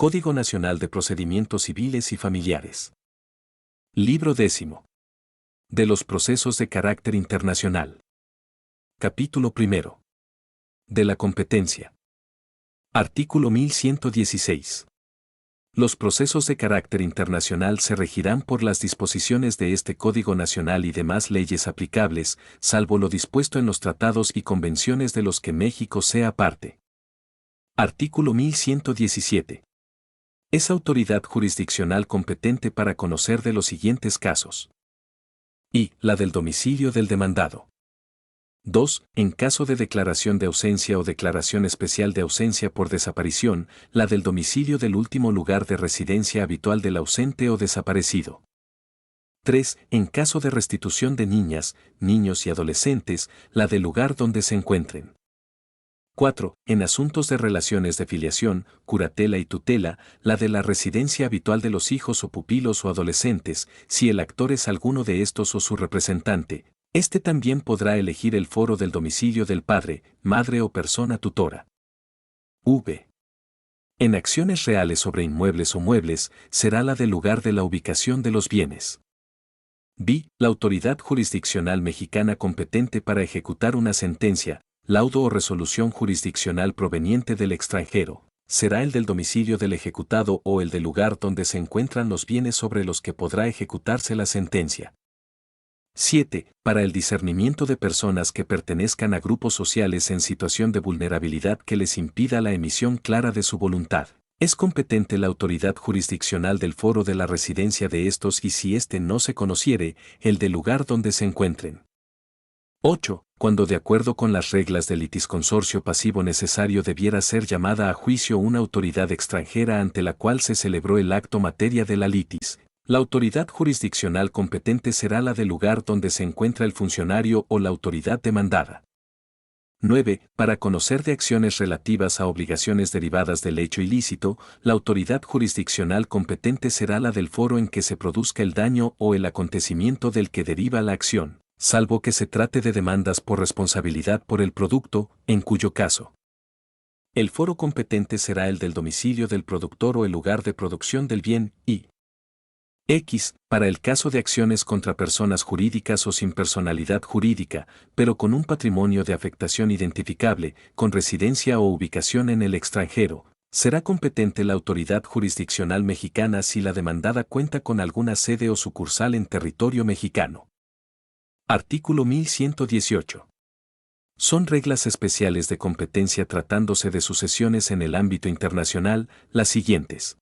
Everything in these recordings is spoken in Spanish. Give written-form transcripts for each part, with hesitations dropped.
Código Nacional de Procedimientos Civiles y Familiares. Libro 10. De los procesos de carácter internacional. Capítulo 1. De la competencia. Artículo 1116. Los procesos de carácter internacional se regirán por las disposiciones de este Código Nacional y demás leyes aplicables, salvo lo dispuesto en los tratados y convenciones de los que México sea parte. Artículo 1117. Es autoridad jurisdiccional competente para conocer de los siguientes casos. Y. La del domicilio del demandado. 2. En caso de declaración de ausencia o declaración especial de ausencia por desaparición, la del domicilio del último lugar de residencia habitual del ausente o desaparecido. 3. En caso de restitución de niñas, niños y adolescentes, la del lugar donde se encuentren. 4. En asuntos de relaciones de filiación, curatela y tutela, la de la residencia habitual de los hijos o pupilos o adolescentes, si el actor es alguno de estos o su representante, este también podrá elegir el foro del domicilio del padre, madre o persona tutora. V. En acciones reales sobre inmuebles o muebles, será la del lugar de la ubicación de los bienes. B. La autoridad jurisdiccional mexicana competente para ejecutar una sentencia, laudo o resolución jurisdiccional proveniente del extranjero, será el del domicilio del ejecutado o el del lugar donde se encuentran los bienes sobre los que podrá ejecutarse la sentencia. 7. Para el discernimiento de personas que pertenezcan a grupos sociales en situación de vulnerabilidad que les impida la emisión clara de su voluntad, es competente la autoridad jurisdiccional del foro de la residencia de estos y si éste no se conociere, el del lugar donde se encuentren. 8. Cuando de acuerdo con las reglas del litisconsorcio pasivo necesario debiera ser llamada a juicio una autoridad extranjera ante la cual se celebró el acto materia de la litis, la autoridad jurisdiccional competente será la del lugar donde se encuentra el funcionario o la autoridad demandada. 9. Para conocer de acciones relativas a obligaciones derivadas del hecho ilícito, la autoridad jurisdiccional competente será la del foro en que se produzca el daño o el acontecimiento del que deriva la acción, salvo que se trate de demandas por responsabilidad por el producto, en cuyo caso el foro competente será el del domicilio del productor o el lugar de producción del bien, y X, para el caso de acciones contra personas jurídicas o sin personalidad jurídica, pero con un patrimonio de afectación identificable, con residencia o ubicación en el extranjero, será competente la autoridad jurisdiccional mexicana si la demandada cuenta con alguna sede o sucursal en territorio mexicano. Artículo 1118. Son reglas especiales de competencia tratándose de sucesiones en el ámbito internacional, las siguientes.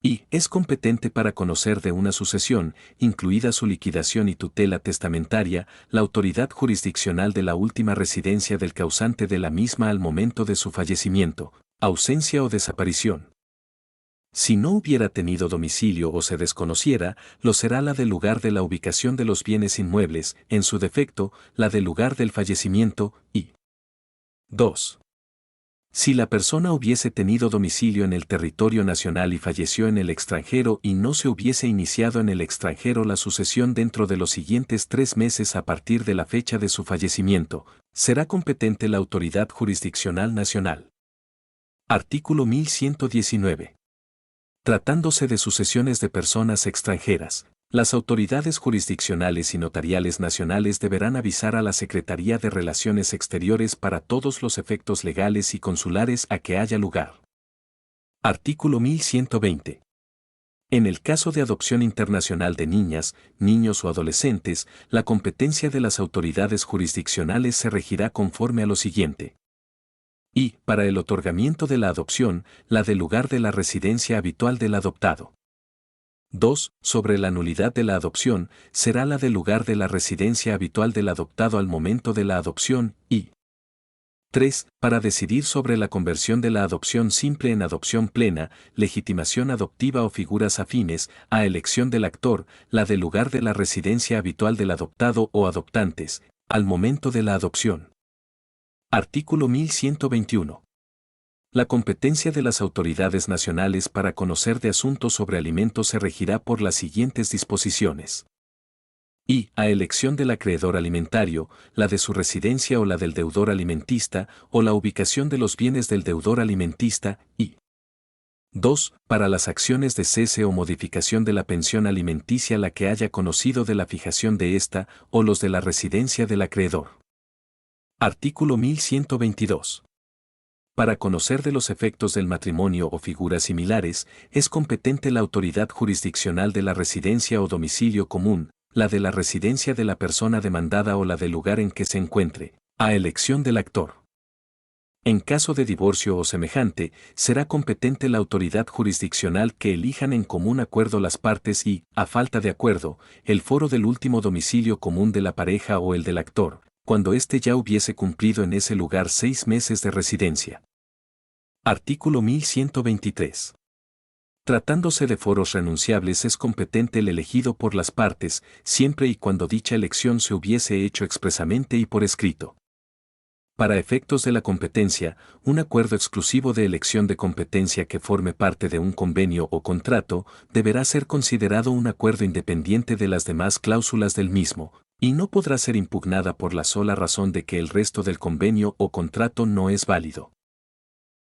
Y. Es competente para conocer de una sucesión, incluida su liquidación y tutela testamentaria, la autoridad jurisdiccional de la última residencia del causante de la misma al momento de su fallecimiento, ausencia o desaparición. Si no hubiera tenido domicilio o se desconociera, lo será la del lugar de la ubicación de los bienes inmuebles, en su defecto, la del lugar del fallecimiento, y 2. Si la persona hubiese tenido domicilio en el territorio nacional y falleció en el extranjero y no se hubiese iniciado en el extranjero la sucesión dentro de los siguientes 3 meses a partir de la fecha de su fallecimiento, será competente la autoridad jurisdiccional nacional. Artículo 1119. Tratándose de sucesiones de personas extranjeras, las autoridades jurisdiccionales y notariales nacionales deberán avisar a la Secretaría de Relaciones Exteriores para todos los efectos legales y consulares a que haya lugar. Artículo 1120. En el caso de adopción internacional de niñas, niños o adolescentes, la competencia de las autoridades jurisdiccionales se regirá conforme a lo siguiente. Y, para el otorgamiento de la adopción, la del lugar de la residencia habitual del adoptado. 2. Sobre la nulidad de la adopción, será la del lugar de la residencia habitual del adoptado al momento de la adopción, y 3. Para decidir sobre la conversión de la adopción simple en adopción plena, legitimación adoptiva o figuras afines, a elección del actor, la del lugar de la residencia habitual del adoptado o adoptantes, al momento de la adopción. Artículo 1121. La competencia de las autoridades nacionales para conocer de asuntos sobre alimentos se regirá por las siguientes disposiciones. Y. A elección del acreedor alimentario, la de su residencia o la del deudor alimentista, o la ubicación de los bienes del deudor alimentista, y 2. Para las acciones de cese o modificación de la pensión alimenticia la que haya conocido de la fijación de esta o los de la residencia del acreedor. Artículo 1122. Para conocer de los efectos del matrimonio o figuras similares, es competente la autoridad jurisdiccional de la residencia o domicilio común, la de la residencia de la persona demandada o la del lugar en que se encuentre, a elección del actor. En caso de divorcio o semejante, será competente la autoridad jurisdiccional que elijan en común acuerdo las partes y, a falta de acuerdo, el foro del último domicilio común de la pareja o el del actor, cuando éste ya hubiese cumplido en ese lugar 6 meses de residencia. Artículo 1123. Tratándose de foros renunciables es competente el elegido por las partes, siempre y cuando dicha elección se hubiese hecho expresamente y por escrito. Para efectos de la competencia, un acuerdo exclusivo de elección de competencia que forme parte de un convenio o contrato deberá ser considerado un acuerdo independiente de las demás cláusulas del mismo, y no podrá ser impugnada por la sola razón de que el resto del convenio o contrato no es válido.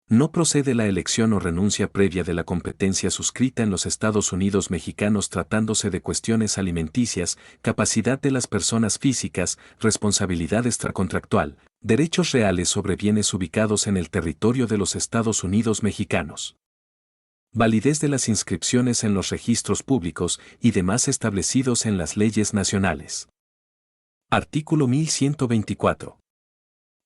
No procede la elección o renuncia previa de la competencia suscrita en los Estados Unidos mexicanos tratándose de cuestiones alimenticias, capacidad de las personas físicas, responsabilidad extracontractual, derechos reales sobre bienes ubicados en el territorio de los Estados Unidos mexicanos. Validez de las inscripciones en los registros públicos y demás establecidos en las leyes nacionales. Artículo 1124.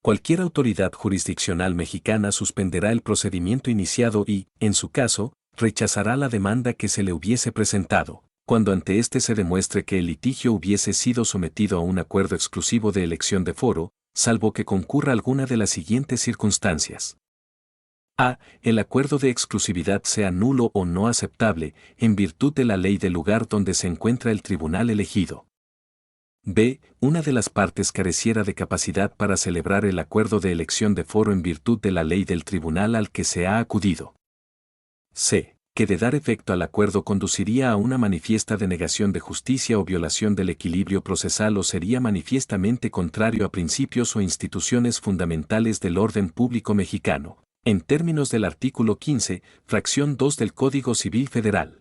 Cualquier autoridad jurisdiccional mexicana suspenderá el procedimiento iniciado y, en su caso, rechazará la demanda que se le hubiese presentado, cuando ante éste se demuestre que el litigio hubiese sido sometido a un acuerdo exclusivo de elección de foro, salvo que concurra alguna de las siguientes circunstancias. A. El acuerdo de exclusividad sea nulo o no aceptable, en virtud de la ley del lugar donde se encuentra el tribunal elegido. B. Una de las partes careciera de capacidad para celebrar el acuerdo de elección de foro en virtud de la ley del tribunal al que se ha acudido. C. Que de dar efecto al acuerdo conduciría a una manifiesta denegación de justicia o violación del equilibrio procesal o sería manifiestamente contrario a principios o instituciones fundamentales del orden público mexicano, en términos del artículo 15, fracción 2 del Código Civil Federal.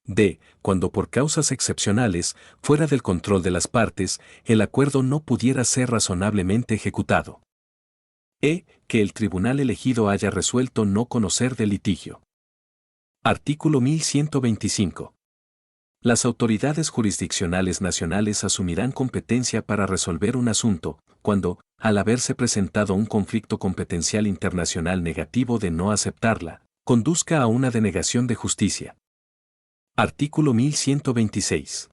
D. Cuando por causas excepcionales, fuera del control de las partes, el acuerdo no pudiera ser razonablemente ejecutado. E. Que el tribunal elegido haya resuelto no conocer del litigio. Artículo 1125. Las autoridades jurisdiccionales nacionales asumirán competencia para resolver un asunto, cuando, al haberse presentado un conflicto competencial internacional negativo de no aceptarla, conduzca a una denegación de justicia. Artículo 1126.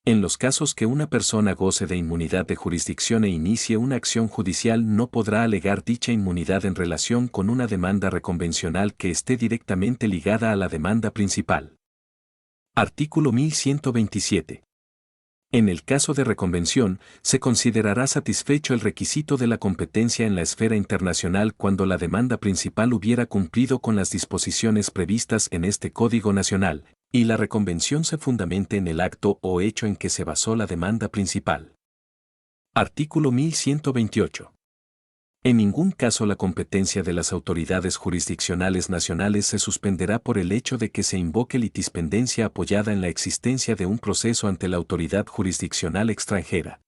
En los casos que una persona goce de inmunidad de jurisdicción e inicie una acción judicial no podrá alegar dicha inmunidad en relación con una demanda reconvencional que esté directamente ligada a la demanda principal. Artículo 1127. En el caso de reconvención, se considerará satisfecho el requisito de la competencia en la esfera internacional cuando la demanda principal hubiera cumplido con las disposiciones previstas en este Código Nacional, y la reconvención se fundamente en el acto o hecho en que se basó la demanda principal. Artículo 1128. En ningún caso la competencia de las autoridades jurisdiccionales nacionales se suspenderá por el hecho de que se invoque litispendencia apoyada en la existencia de un proceso ante la autoridad jurisdiccional extranjera.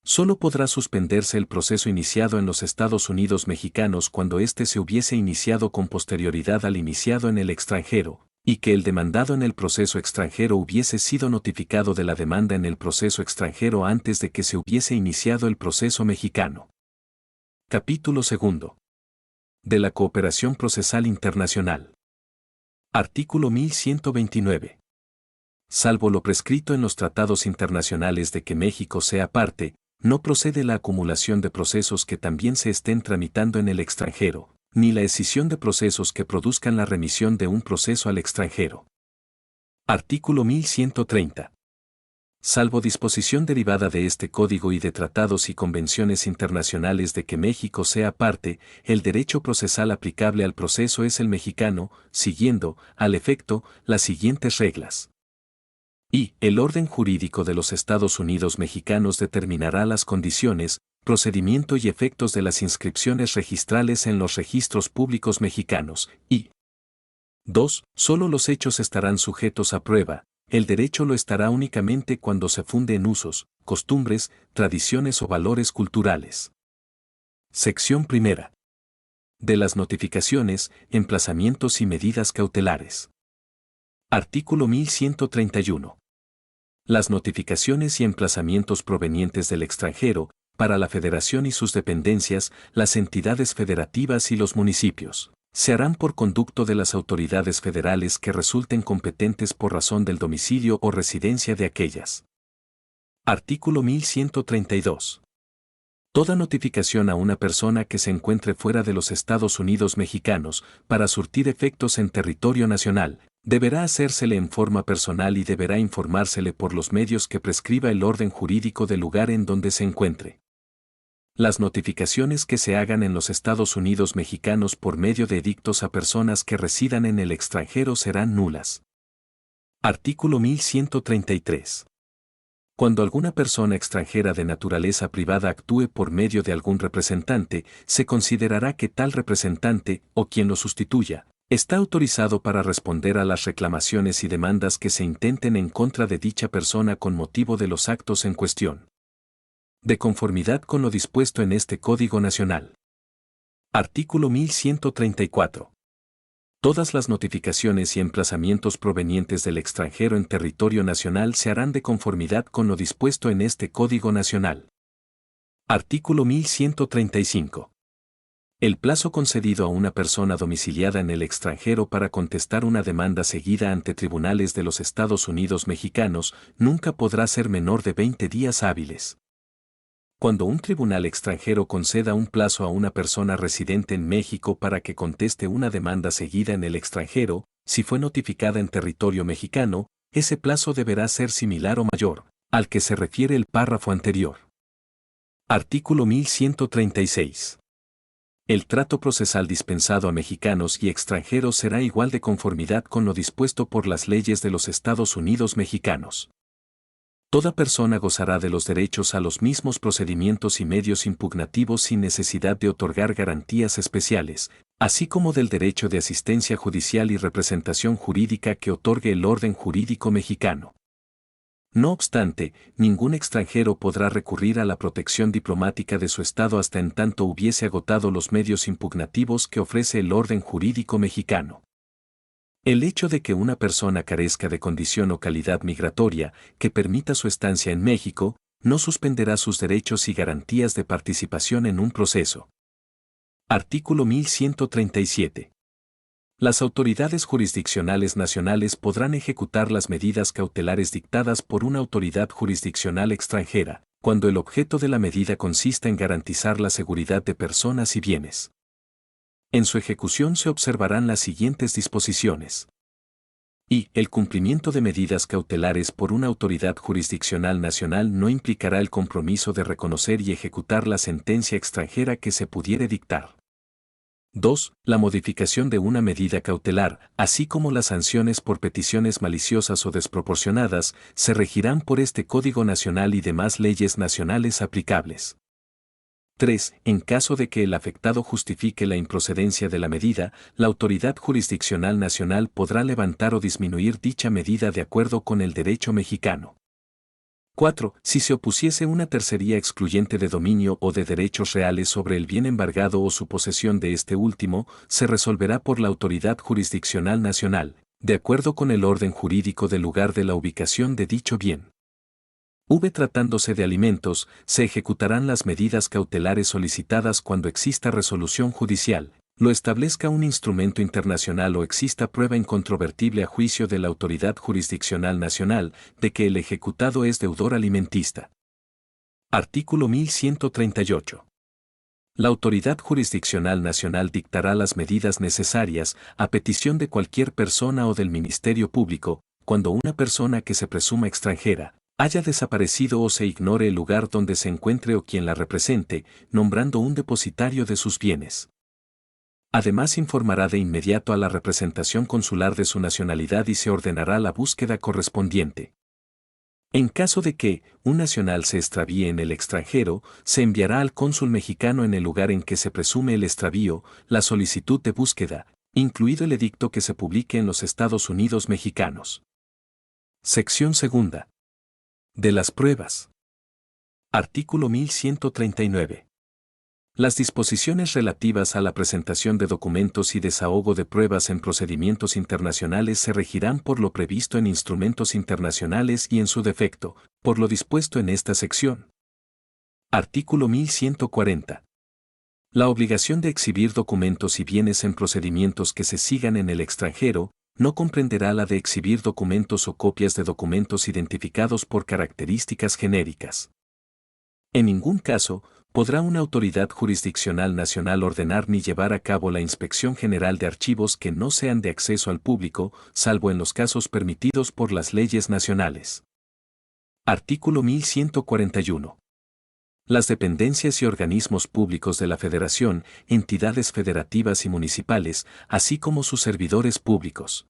Solo podrá suspenderse el proceso iniciado en los Estados Unidos mexicanos cuando éste se hubiese iniciado con posterioridad al iniciado en el extranjero, y que el demandado en el proceso extranjero hubiese sido notificado de la demanda en el proceso extranjero antes de que se hubiese iniciado el proceso mexicano. Capítulo 2. De la cooperación procesal internacional. Artículo 1129. Salvo lo prescrito en los tratados internacionales de que México sea parte, no procede la acumulación de procesos que también se estén tramitando en el extranjero, ni la escisión de procesos que produzcan la remisión de un proceso al extranjero. Artículo 1130. Salvo disposición derivada de este Código y de tratados y convenciones internacionales de que México sea parte, el derecho procesal aplicable al proceso es el mexicano, siguiendo, al efecto, las siguientes reglas. Y, el orden jurídico de los Estados Unidos mexicanos determinará las condiciones, procedimiento y efectos de las inscripciones registrales en los registros públicos mexicanos, y 2. Solo los hechos estarán sujetos a prueba. El derecho lo estará únicamente cuando se funde en usos, costumbres, tradiciones o valores culturales. Sección primera. De las notificaciones, emplazamientos y medidas cautelares. Artículo 1131. Las notificaciones y emplazamientos provenientes del extranjero, para la Federación y sus dependencias, las entidades federativas y los municipios, se harán por conducto de las autoridades federales que resulten competentes por razón del domicilio o residencia de aquellas. Artículo 1132. Toda notificación a una persona que se encuentre fuera de los Estados Unidos mexicanos, para surtir efectos en territorio nacional, deberá hacérsele en forma personal y deberá informársele por los medios que prescriba el orden jurídico del lugar en donde se encuentre. Las notificaciones que se hagan en los Estados Unidos mexicanos por medio de edictos a personas que residan en el extranjero serán nulas. Artículo 1133. Cuando alguna persona extranjera de naturaleza privada actúe por medio de algún representante, se considerará que tal representante, o quien lo sustituya, está autorizado para responder a las reclamaciones y demandas que se intenten en contra de dicha persona con motivo de los actos en cuestión. De conformidad con lo dispuesto en este Código Nacional. Artículo 1134. Todas las notificaciones y emplazamientos provenientes del extranjero en territorio nacional se harán de conformidad con lo dispuesto en este Código Nacional. Artículo 1135. El plazo concedido a una persona domiciliada en el extranjero para contestar una demanda seguida ante tribunales de los Estados Unidos mexicanos nunca podrá ser menor de 20 días hábiles. Cuando un tribunal extranjero conceda un plazo a una persona residente en México para que conteste una demanda seguida en el extranjero, si fue notificada en territorio mexicano, ese plazo deberá ser similar o mayor al que se refiere el párrafo anterior. Artículo 1136. El trato procesal dispensado a mexicanos y extranjeros será igual de conformidad con lo dispuesto por las leyes de los Estados Unidos mexicanos. Toda persona gozará de los derechos a los mismos procedimientos y medios impugnativos sin necesidad de otorgar garantías especiales, así como del derecho de asistencia judicial y representación jurídica que otorgue el orden jurídico mexicano. No obstante, ningún extranjero podrá recurrir a la protección diplomática de su Estado hasta en tanto hubiese agotado los medios impugnativos que ofrece el orden jurídico mexicano. El hecho de que una persona carezca de condición o calidad migratoria que permita su estancia en México, no suspenderá sus derechos y garantías de participación en un proceso. Artículo 1137. Las autoridades jurisdiccionales nacionales podrán ejecutar las medidas cautelares dictadas por una autoridad jurisdiccional extranjera, cuando el objeto de la medida consista en garantizar la seguridad de personas y bienes. En su ejecución se observarán las siguientes disposiciones. Y, el cumplimiento de medidas cautelares por una autoridad jurisdiccional nacional no implicará el compromiso de reconocer y ejecutar la sentencia extranjera que se pudiere dictar. 2. La modificación de una medida cautelar, así como las sanciones por peticiones maliciosas o desproporcionadas, se regirán por este Código Nacional y demás leyes nacionales aplicables. 3. En caso de que el afectado justifique la improcedencia de la medida, la autoridad jurisdiccional nacional podrá levantar o disminuir dicha medida de acuerdo con el derecho mexicano. 4. Si se opusiese una tercería excluyente de dominio o de derechos reales sobre el bien embargado o su posesión de este último, se resolverá por la autoridad jurisdiccional nacional, de acuerdo con el orden jurídico del lugar de la ubicación de dicho bien. Tratándose de alimentos, se ejecutarán las medidas cautelares solicitadas cuando exista resolución judicial, lo establezca un instrumento internacional o exista prueba incontrovertible a juicio de la autoridad jurisdiccional nacional de que el ejecutado es deudor alimentista. Artículo 1138. La autoridad jurisdiccional nacional dictará las medidas necesarias, a petición de cualquier persona o del Ministerio Público, cuando una persona que se presuma extranjera haya desaparecido o se ignore el lugar donde se encuentre o quien la represente, nombrando un depositario de sus bienes. Además informará de inmediato a la representación consular de su nacionalidad y se ordenará la búsqueda correspondiente. En caso de que un nacional se extravíe en el extranjero, se enviará al cónsul mexicano en el lugar en que se presume el extravío la solicitud de búsqueda, incluido el edicto que se publique en los Estados Unidos mexicanos. Sección segunda. De las pruebas. Artículo 1139. Las disposiciones relativas a la presentación de documentos y desahogo de pruebas en procedimientos internacionales se regirán por lo previsto en instrumentos internacionales y en su defecto, por lo dispuesto en esta sección. Artículo 1140. La obligación de exhibir documentos y bienes en procedimientos que se sigan en el extranjero no comprenderá la de exhibir documentos o copias de documentos identificados por características genéricas. En ningún caso, podrá una autoridad jurisdiccional nacional ordenar ni llevar a cabo la inspección general de archivos que no sean de acceso al público, salvo en los casos permitidos por las leyes nacionales. Artículo 1141. Las dependencias y organismos públicos de la Federación, entidades federativas y municipales, así como sus servidores públicos,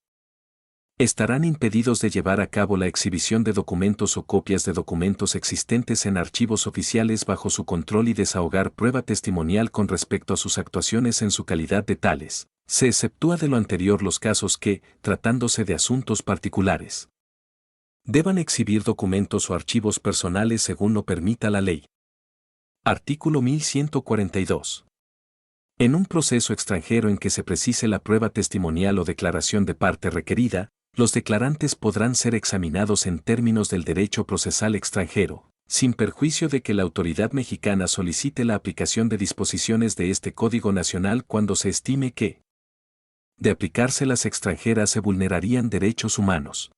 estarán impedidos de llevar a cabo la exhibición de documentos o copias de documentos existentes en archivos oficiales bajo su control y desahogar prueba testimonial con respecto a sus actuaciones en su calidad de tales. Se exceptúa de lo anterior los casos que, tratándose de asuntos particulares, deban exhibir documentos o archivos personales según lo permita la ley. Artículo 1142. En un proceso extranjero en que se precise la prueba testimonial o declaración de parte requerida, los declarantes podrán ser examinados en términos del derecho procesal extranjero, sin perjuicio de que la autoridad mexicana solicite la aplicación de disposiciones de este Código Nacional cuando se estime que, de aplicarse las extranjeras, se vulnerarían derechos humanos.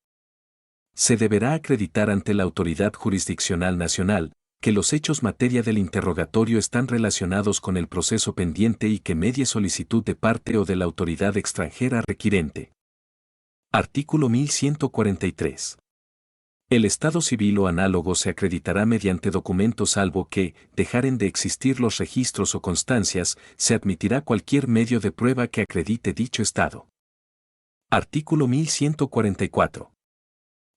Se deberá acreditar ante la autoridad jurisdiccional nacional que los hechos materia del interrogatorio están relacionados con el proceso pendiente y que medie solicitud de parte o de la autoridad extranjera requirente. Artículo 1143. El estado civil o análogo se acreditará mediante documentos salvo que, dejaren de existir los registros o constancias, se admitirá cualquier medio de prueba que acredite dicho estado. Artículo 1144.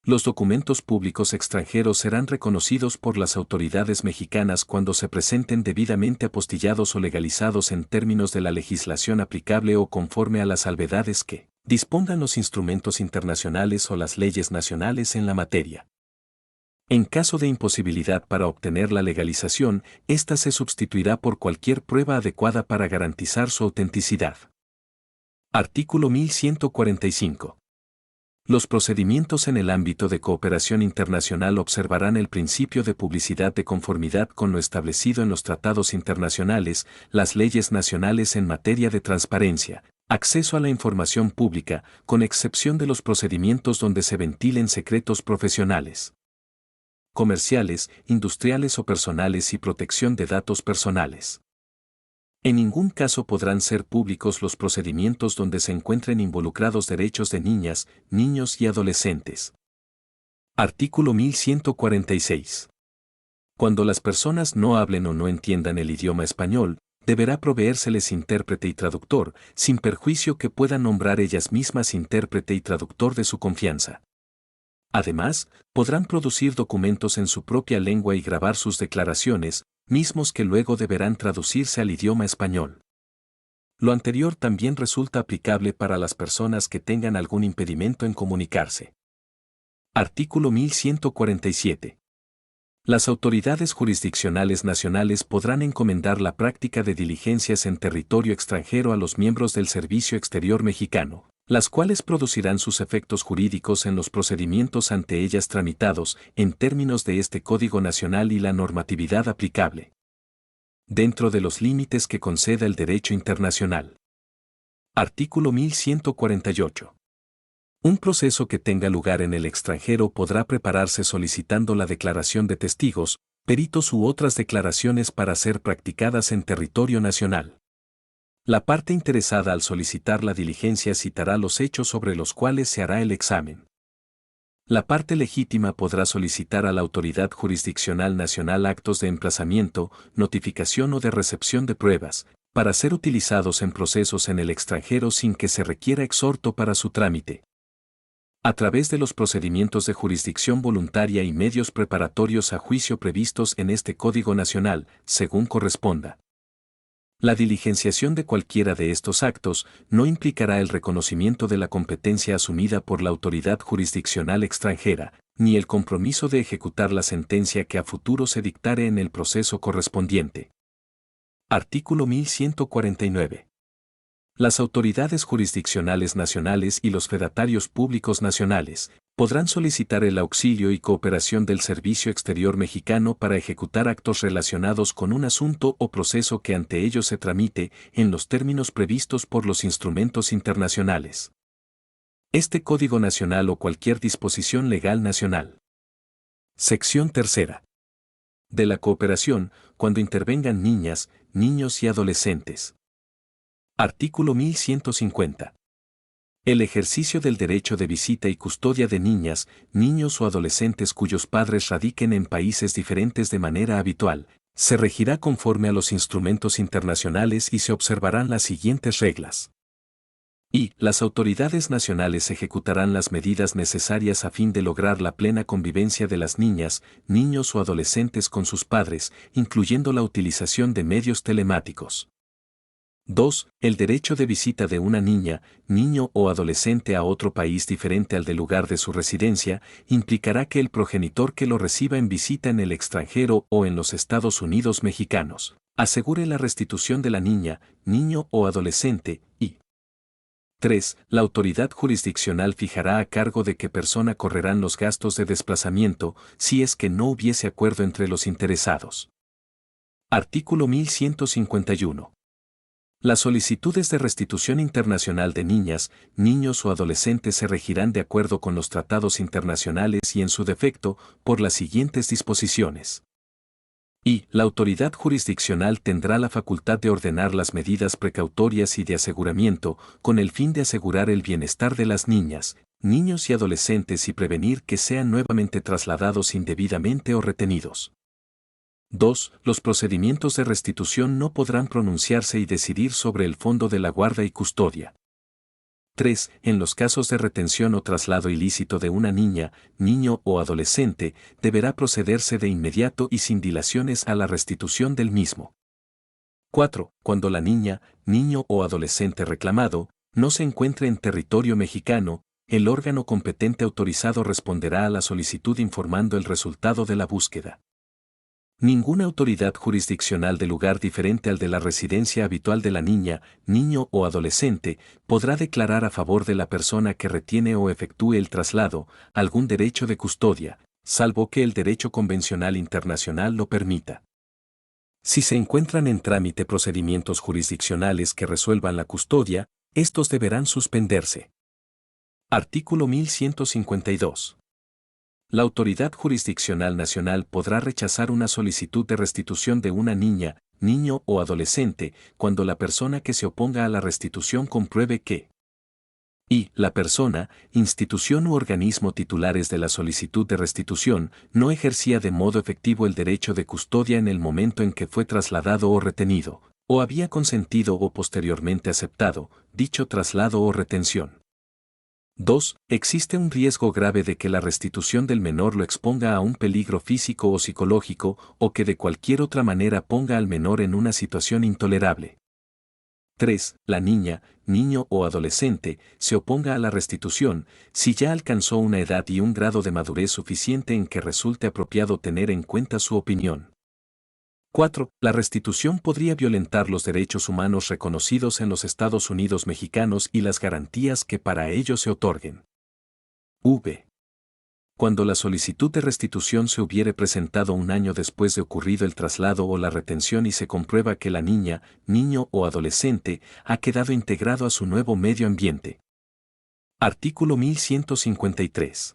Los documentos públicos extranjeros serán reconocidos por las autoridades mexicanas cuando se presenten debidamente apostillados o legalizados en términos de la legislación aplicable o conforme a las salvedades que dispongan los instrumentos internacionales o las leyes nacionales en la materia. En caso de imposibilidad para obtener la legalización, ésta se sustituirá por cualquier prueba adecuada para garantizar su autenticidad. Artículo 1145. Los procedimientos en el ámbito de cooperación internacional observarán el principio de publicidad de conformidad con lo establecido en los tratados internacionales, las leyes nacionales en materia de transparencia, acceso a la información pública, con excepción de los procedimientos donde se ventilen secretos profesionales, comerciales, industriales o personales y protección de datos personales. En ningún caso podrán ser públicos los procedimientos donde se encuentren involucrados derechos de niñas, niños y adolescentes. Artículo 1146. Cuando las personas no hablen o no entiendan el idioma español, deberá proveérseles intérprete y traductor, sin perjuicio que puedan nombrar ellas mismas intérprete y traductor de su confianza. Además, podrán producir documentos en su propia lengua y grabar sus declaraciones, mismos que luego deberán traducirse al idioma español. Lo anterior también resulta aplicable para las personas que tengan algún impedimento en comunicarse. Artículo 1147. Las autoridades jurisdiccionales nacionales podrán encomendar la práctica de diligencias en territorio extranjero a los miembros del Servicio Exterior mexicano, las cuales producirán sus efectos jurídicos en los procedimientos ante ellas tramitados en términos de este Código Nacional y la normatividad aplicable, dentro de los límites que conceda el derecho internacional. Artículo 1148. Un proceso que tenga lugar en el extranjero podrá prepararse solicitando la declaración de testigos, peritos u otras declaraciones para ser practicadas en territorio nacional. La parte interesada al solicitar la diligencia citará los hechos sobre los cuales se hará el examen. La parte legítima podrá solicitar a la autoridad jurisdiccional nacional actos de emplazamiento, notificación o de recepción de pruebas, para ser utilizados en procesos en el extranjero sin que se requiera exhorto para su trámite, a través de los procedimientos de jurisdicción voluntaria y medios preparatorios a juicio previstos en este Código Nacional, según corresponda. La diligenciación de cualquiera de estos actos no implicará el reconocimiento de la competencia asumida por la autoridad jurisdiccional extranjera, ni el compromiso de ejecutar la sentencia que a futuro se dictare en el proceso correspondiente. Artículo 1149. Las autoridades jurisdiccionales nacionales y los fedatarios públicos nacionales podrán solicitar el auxilio y cooperación del Servicio Exterior Mexicano para ejecutar actos relacionados con un asunto o proceso que ante ellos se tramite en los términos previstos por los instrumentos internacionales. Este Código Nacional o cualquier disposición legal nacional. Sección tercera. De la cooperación, cuando intervengan niñas, niños y adolescentes. Artículo 1150. El ejercicio del derecho de visita y custodia de niñas, niños o adolescentes cuyos padres radiquen en países diferentes de manera habitual, se regirá conforme a los instrumentos internacionales y se observarán las siguientes reglas. Y las autoridades nacionales ejecutarán las medidas necesarias a fin de lograr la plena convivencia de las niñas, niños o adolescentes con sus padres, incluyendo la utilización de medios telemáticos. 2. El derecho de visita de una niña, niño o adolescente a otro país diferente al del lugar de su residencia implicará que el progenitor que lo reciba en visita en el extranjero o en los Estados Unidos mexicanos asegure la restitución de la niña, niño o adolescente y 3. La autoridad jurisdiccional fijará a cargo de qué persona correrán los gastos de desplazamiento si es que no hubiese acuerdo entre los interesados. Artículo 1151. Las solicitudes de restitución internacional de niñas, niños o adolescentes se regirán de acuerdo con los tratados internacionales y en su defecto, por las siguientes disposiciones. Y la autoridad jurisdiccional tendrá la facultad de ordenar las medidas precautorias y de aseguramiento con el fin de asegurar el bienestar de las niñas, niños y adolescentes y prevenir que sean nuevamente trasladados indebidamente o retenidos. 2. Los procedimientos de restitución no podrán pronunciarse y decidir sobre el fondo de la guarda y custodia. 3. En los casos de retención o traslado ilícito de una niña, niño o adolescente, deberá procederse de inmediato y sin dilaciones a la restitución del mismo. 4. Cuando la niña, niño o adolescente reclamado no se encuentre en territorio mexicano, el órgano competente autorizado responderá a la solicitud informando el resultado de la búsqueda. Ninguna autoridad jurisdiccional de lugar diferente al de la residencia habitual de la niña, niño o adolescente podrá declarar a favor de la persona que retiene o efectúe el traslado algún derecho de custodia, salvo que el derecho convencional internacional lo permita. Si se encuentran en trámite procedimientos jurisdiccionales que resuelvan la custodia, estos deberán suspenderse. Artículo 1152. La autoridad jurisdiccional nacional podrá rechazar una solicitud de restitución de una niña, niño o adolescente cuando la persona que se oponga a la restitución compruebe que y la persona, institución u organismo titulares de la solicitud de restitución no ejercía de modo efectivo el derecho de custodia en el momento en que fue trasladado o retenido, o había consentido o posteriormente aceptado dicho traslado o retención. 2. Existe un riesgo grave de que la restitución del menor lo exponga a un peligro físico o psicológico o que de cualquier otra manera ponga al menor en una situación intolerable. 3. La niña, niño o adolescente se oponga a la restitución si ya alcanzó una edad y un grado de madurez suficiente en que resulte apropiado tener en cuenta su opinión. 4. La restitución podría violentar los derechos humanos reconocidos en los Estados Unidos mexicanos y las garantías que para ello se otorguen. V. Cuando la solicitud de restitución se hubiere presentado un año después de ocurrido el traslado o la retención y se comprueba que la niña, niño o adolescente ha quedado integrado a su nuevo medio ambiente. Artículo 1153.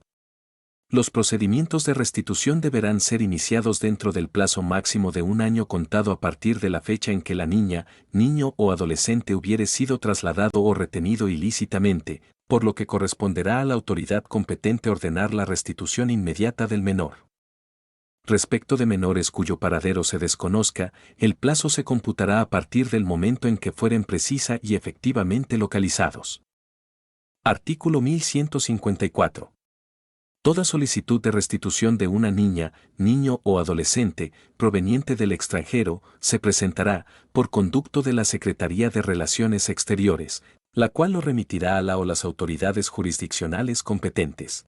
Los procedimientos de restitución deberán ser iniciados dentro del plazo máximo de un año contado a partir de la fecha en que la niña, niño o adolescente hubiere sido trasladado o retenido ilícitamente, por lo que corresponderá a la autoridad competente ordenar la restitución inmediata del menor. Respecto de menores cuyo paradero se desconozca, el plazo se computará a partir del momento en que fueren precisa y efectivamente localizados. Artículo 1154. Toda solicitud de restitución de una niña, niño o adolescente proveniente del extranjero se presentará por conducto de la Secretaría de Relaciones Exteriores, la cual lo remitirá a la o las autoridades jurisdiccionales competentes.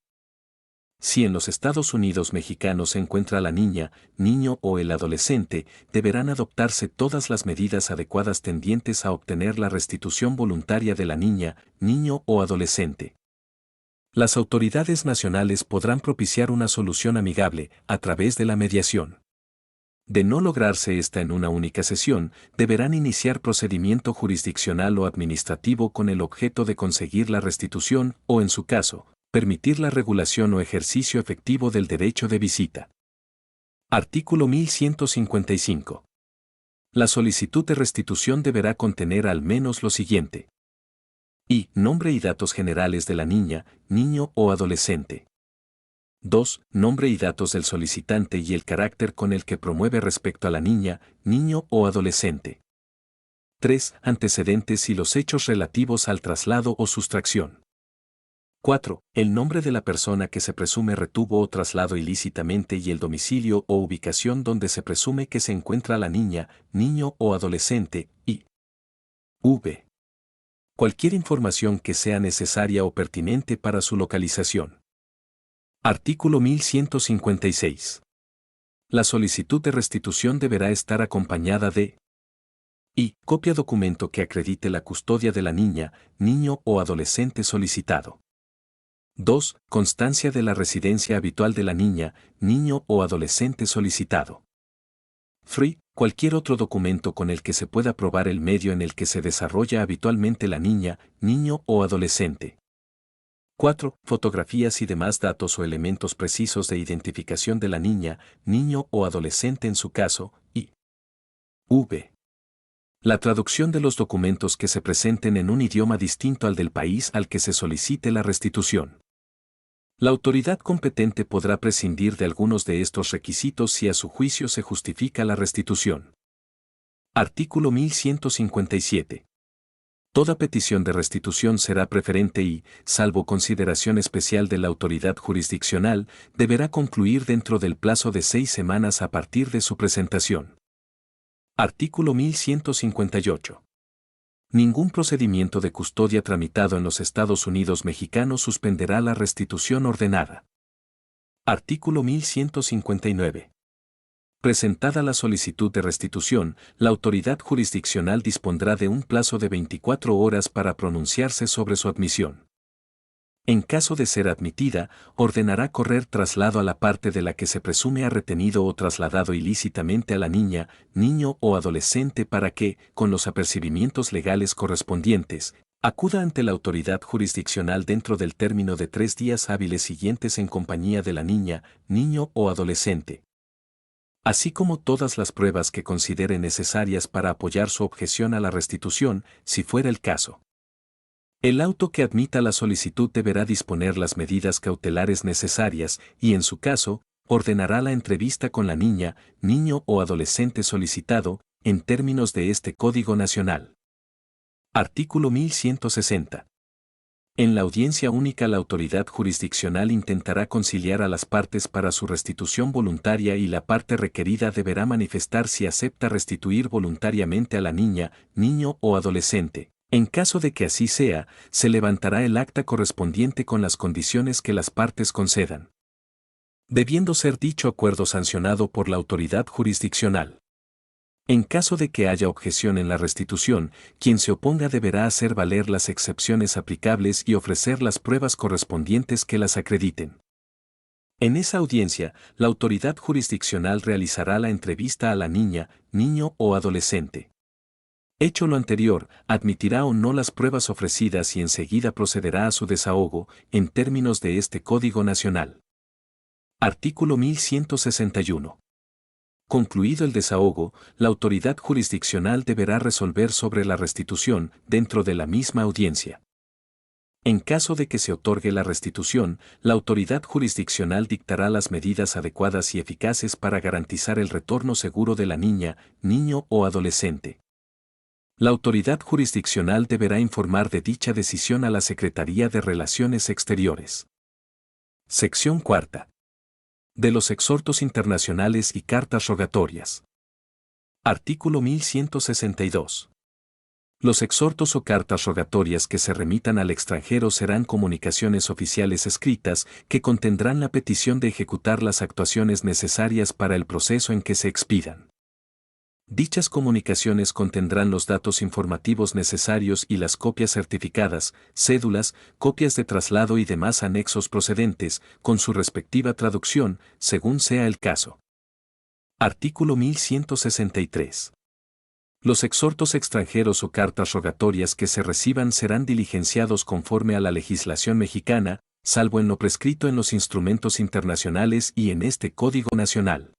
Si en los Estados Unidos mexicanos se encuentra la niña, niño o el adolescente, deberán adoptarse todas las medidas adecuadas tendientes a obtener la restitución voluntaria de la niña, niño o adolescente. Las autoridades nacionales podrán propiciar una solución amigable a través de la mediación. De no lograrse esta en una única sesión, deberán iniciar procedimiento jurisdiccional o administrativo con el objeto de conseguir la restitución o, en su caso, permitir la regulación o ejercicio efectivo del derecho de visita. Artículo 1155. La solicitud de restitución deberá contener al menos lo siguiente. Y. Nombre y datos generales de la niña, niño o adolescente. 2. Nombre y datos del solicitante y el carácter con el que promueve respecto a la niña, niño o adolescente. 3. Antecedentes y los hechos relativos al traslado o sustracción. 4. El nombre de la persona que se presume retuvo o trasladó ilícitamente y el domicilio o ubicación donde se presume que se encuentra la niña, niño o adolescente, y v. Cualquier información que sea necesaria o pertinente para su localización. Artículo 1156. La solicitud de restitución deberá estar acompañada de y copia documento que acredite la custodia de la niña, niño o adolescente solicitado. 2. Constancia de la residencia habitual de la niña, niño o adolescente solicitado. 3. Cualquier otro documento con el que se pueda probar el medio en el que se desarrolla habitualmente la niña, niño o adolescente. 4. Fotografías y demás datos o elementos precisos de identificación de la niña, niño o adolescente en su caso, y v. La traducción de los documentos que se presenten en un idioma distinto al del país al que se solicite la restitución. La autoridad competente podrá prescindir de algunos de estos requisitos si a su juicio se justifica la restitución. Artículo 1157. Toda petición de restitución será preferente y, salvo consideración especial de la autoridad jurisdiccional, deberá concluir dentro del plazo de 6 semanas a partir de su presentación. Artículo 1158. Ningún procedimiento de custodia tramitado en los Estados Unidos mexicanos suspenderá la restitución ordenada. Artículo 1159. Presentada la solicitud de restitución, la autoridad jurisdiccional dispondrá de un plazo de 24 horas para pronunciarse sobre su admisión. En caso de ser admitida, ordenará correr traslado a la parte de la que se presume ha retenido o trasladado ilícitamente a la niña, niño o adolescente para que, con los apercibimientos legales correspondientes, acuda ante la autoridad jurisdiccional dentro del término de 3 días hábiles siguientes en compañía de la niña, niño o adolescente, así como todas las pruebas que considere necesarias para apoyar su objeción a la restitución, si fuera el caso. El auto que admita la solicitud deberá disponer las medidas cautelares necesarias y, en su caso, ordenará la entrevista con la niña, niño o adolescente solicitado, en términos de este Código Nacional. Artículo 1160. En la audiencia única la autoridad jurisdiccional intentará conciliar a las partes para su restitución voluntaria y la parte requerida deberá manifestar si acepta restituir voluntariamente a la niña, niño o adolescente. En caso de que así sea, se levantará el acta correspondiente con las condiciones que las partes concedan, debiendo ser dicho acuerdo sancionado por la autoridad jurisdiccional. En caso de que haya objeción en la restitución, quien se oponga deberá hacer valer las excepciones aplicables y ofrecer las pruebas correspondientes que las acrediten. En esa audiencia, la autoridad jurisdiccional realizará la entrevista a la niña, niño o adolescente. Hecho lo anterior, admitirá o no las pruebas ofrecidas y enseguida procederá a su desahogo, en términos de este Código Nacional. Artículo 1161. Concluido el desahogo, la autoridad jurisdiccional deberá resolver sobre la restitución dentro de la misma audiencia. En caso de que se otorgue la restitución, la autoridad jurisdiccional dictará las medidas adecuadas y eficaces para garantizar el retorno seguro de la niña, niño o adolescente. La autoridad jurisdiccional deberá informar de dicha decisión a la Secretaría de Relaciones Exteriores. Sección cuarta. De los exhortos internacionales y cartas rogatorias. Artículo 1162. Los exhortos o cartas rogatorias que se remitan al extranjero serán comunicaciones oficiales escritas que contendrán la petición de ejecutar las actuaciones necesarias para el proceso en que se expidan. Dichas comunicaciones contendrán los datos informativos necesarios y las copias certificadas, cédulas, copias de traslado y demás anexos procedentes, con su respectiva traducción, según sea el caso. Artículo 1163. Los exhortos extranjeros o cartas rogatorias que se reciban serán diligenciados conforme a la legislación mexicana, salvo en lo prescrito en los instrumentos internacionales y en este Código Nacional.